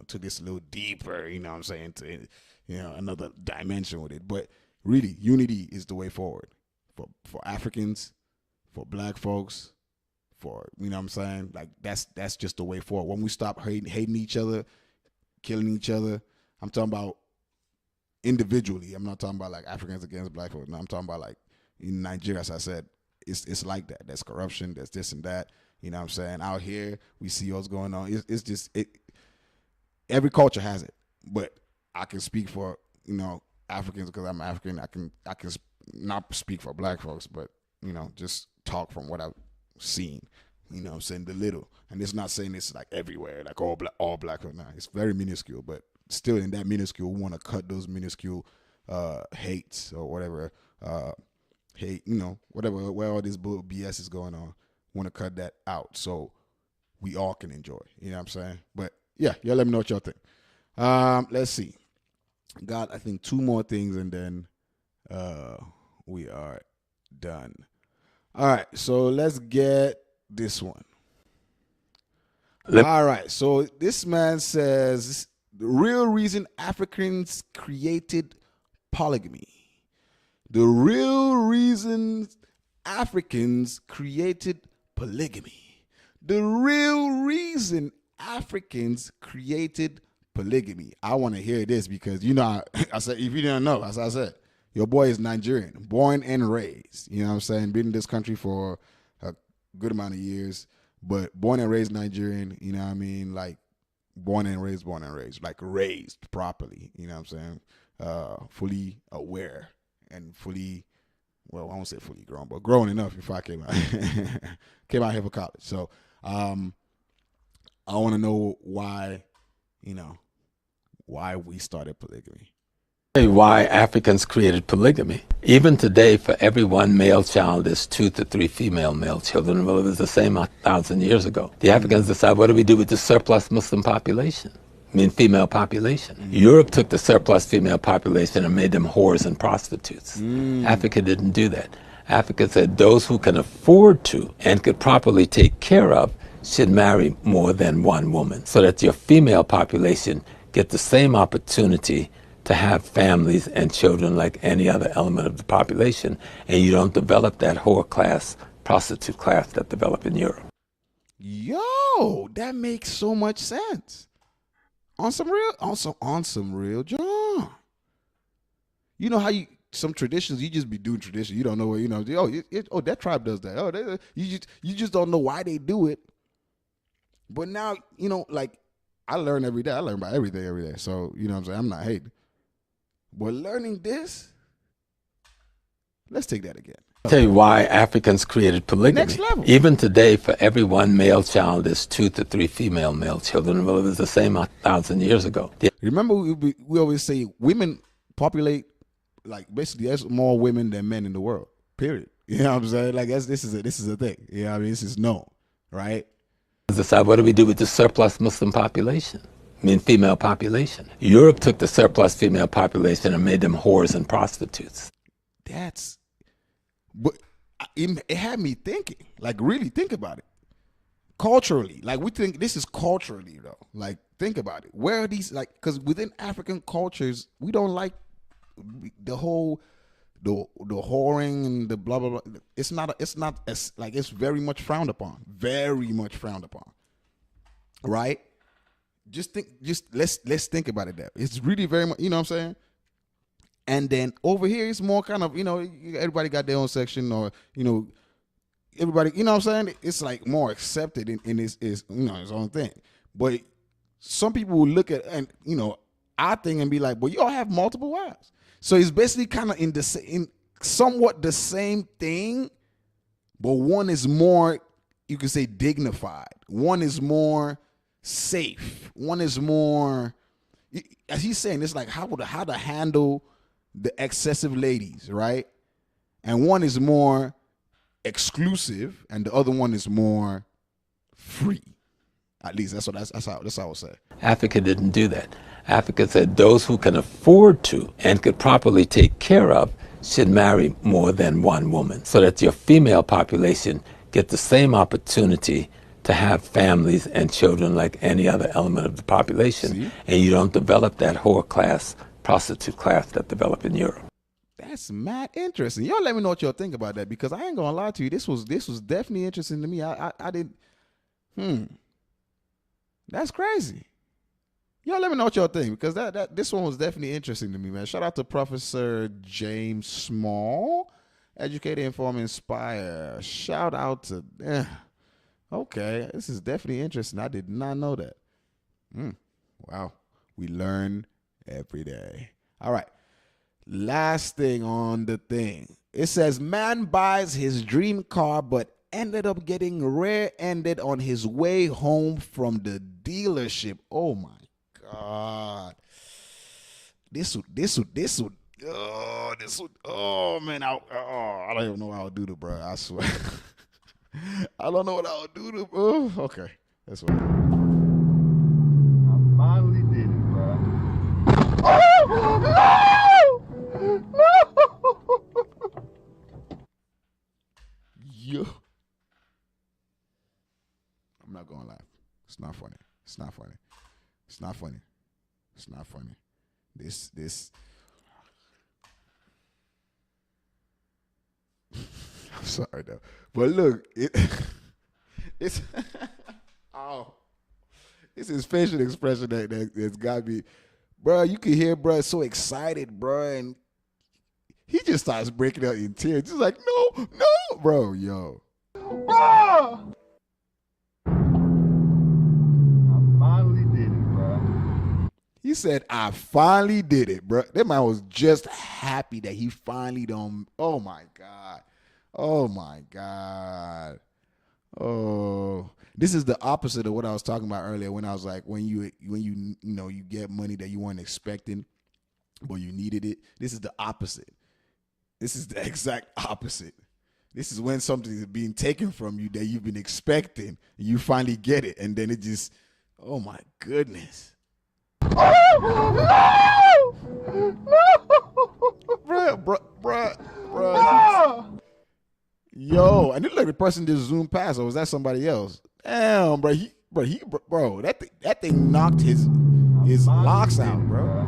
to this a little deeper, you know what I'm saying, to another dimension with it. But really, unity is the way forward for Africans, for black folks, for you know what I'm saying? Like that's just the way forward. When we stop hating each other, killing each other, I'm talking about individually. I'm not talking about like Africans against black folks. No, I'm talking about like in Nigeria, as I said, it's like that. There's corruption, there's this and that. You know what I'm saying? Out here, we see what's going on. It's just every culture has it. But I can speak for, Africans because I'm African. I can not speak for black folks, but, just talk from what I've seen. You know what I'm saying? The little. And it's not saying it's like everywhere, like all black folks. No, it's very minuscule, but still in that minuscule, we want to cut those minuscule hates or whatever, hate, whatever, where all this BS is going on, want to cut that out so we all can enjoy. You know what I'm saying? But yeah, y'all let me know what y'all think. Let's see. Got, I think, 2 more things and then we are done. All right, so let's get this one. All right, so this man says the real reason Africans created polygamy. The real reason Africans created polygamy. The real reason Africans created polygamy. I want to hear this because, I said, if you didn't know, as I said, your boy is Nigerian, born and raised. You know what I'm saying? Been in this country for a good amount of years, but born and raised Nigerian, you know what I mean? Like, born and raised, like raised properly, you know what I'm saying? Fully aware and fully, well, I won't say fully grown, but grown enough before I came out here for college. So I want to know why, why we started polygamy. Why Africans created polygamy. Even today, for every one male child, there's 2 to 3 female male children. Well, it was the same 1,000 years ago. The Africans decided, what do we do with the surplus Muslim population? Female population. Europe took the surplus female population and made them whores and prostitutes. Africa didn't do that. Africa said those who can afford to and could properly take care of should marry more than one woman so that your female population get the same opportunity to have families and children like any other element of the population, and you don't develop that whore class, prostitute class that developed in Europe. Yo, that makes so much sense. On some real John. You know how some traditions, you just be doing tradition. You don't know what, that tribe does that. Oh, you just don't know why they do it. But now, like, I learn every day. I learn about everything every day. So, you know what I'm saying? I'm not hating. But learning this, let's take that again. I'll tell you why Africans created polygamy. Next level. Even today, for every one male child, there's 2 to 3 female male children. Well, it was the same 1,000 years ago. Remember, we always say women populate, like, basically there's more women than men in the world, period. You know what I'm saying? Like, this is a thing. You know what I mean? This is known, right? Decide, what do we do with the surplus Muslim population? female population. Europe took the surplus female population and made them whores and prostitutes. But it had me thinking, like really think about it. Culturally, like we think this is culturally though. Like think about it. Where are these, like, because within African cultures, we don't like the whole the whoring and the blah blah blah. It's not as like, it's very much frowned upon. Very much frowned upon. Right? Let's think about it there. It's really very much, you know what I'm saying? And then over here, it's more kind of, everybody got their own section, or, everybody, you know what I'm saying? It's like more accepted in its own thing. But some people will look at, and, I think and be like, well, you all have multiple wives. So it's basically kind of in somewhat the same thing, but one is more, you could say, dignified. One is more safe. One is more, as he's saying, it's like how to handle the excessive ladies, right? And one is more exclusive, and the other one is more free. At least that's how I would say. Africa didn't do that. Africa said those who can afford to and could properly take care of should marry more than one woman, so that your female population get the same opportunity to have families and children like any other element of the population. See? And you don't develop that whore class, prostitute class that developed in Europe. That's mad interesting. Y'all let me know what y'all think about that, because I ain't gonna lie to you. This was definitely interesting to me. I didn't. That's crazy. Y'all let me know what y'all think, because this one was definitely interesting to me, man. Shout out to Professor James Small, educate, inform, inspire. Shout out to okay, this is definitely interesting. I did not know that. Wow, we learn every day. All right, last thing on the thing. It says, man buys his dream car but ended up getting rear-ended on his way home from the dealership. Oh my God. This would oh man, I don't even know what I would do to bro. I swear. I don't know what I would do to bro. Okay, that's what. I finally did it, bro. Oh no! Yo. I'm not gonna laugh. It's not funny. It's not funny. It's not funny. It's not funny. This I'm sorry though. But look, it's it's his facial expression that's got me, bro. You can hear bro so excited, bro, and he just starts breaking out in tears. He's like, no, bro, yo. Bro! He said, I finally did it, bro. That man was just happy that he finally don't. Oh my God. Oh my God. Oh, this is the opposite of what I was talking about earlier when I was like, when you get money that you weren't expecting, but you needed it. This is the opposite. This is the exact opposite. This is when something is being taken from you that you've been expecting, and you finally get it, and then it just, oh my goodness. Oh, no! Bruh. Yo, and it looked like the person just zoomed past, or was that somebody else? Damn, bro. That thing knocked his locks out, bro.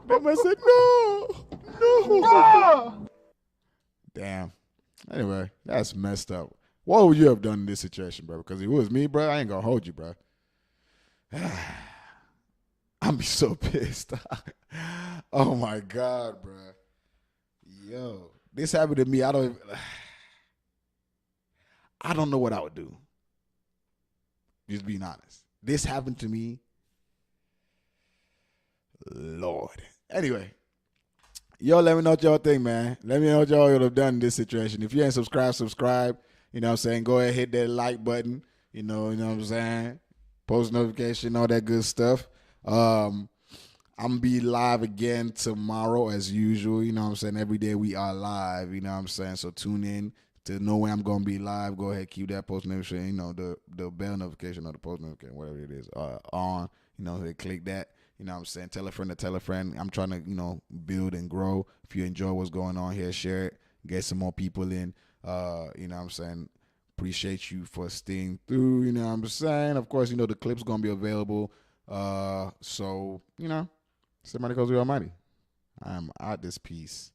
That man said no. Damn. Anyway, that's messed up. What would you have done in this situation, bro? Because if it was me, bro, I ain't gonna hold you, bro. I'm be so pissed. Oh my God, bro. Yo, this happened to me. I don't know what I would do. Just being honest. This happened to me. Lord. Anyway. Yo, let me know what y'all think, man. Let me know what y'all would have done in this situation. If you ain't subscribe. You know what I'm saying? Go ahead, hit that like button. You know what I'm saying? Post notification, all that good stuff. I'm going to be live again tomorrow as usual. You know what I'm saying? Every day we are live. You know what I'm saying? So tune in. To know when I'm gonna be live, go ahead, keep that post notification, you know, the bell notification or the post notification, whatever it is, on. You know, they click that. You know what I'm saying? Tell a friend to tell a friend. I'm trying to, you know, build and grow. If you enjoy what's going on here, share it. Get some more people in. You know what I'm saying? Appreciate you for staying through. You know what I'm saying? Of course, you know, the clip's gonna be available. So, you know, somebody goes to Almighty. I am out this piece.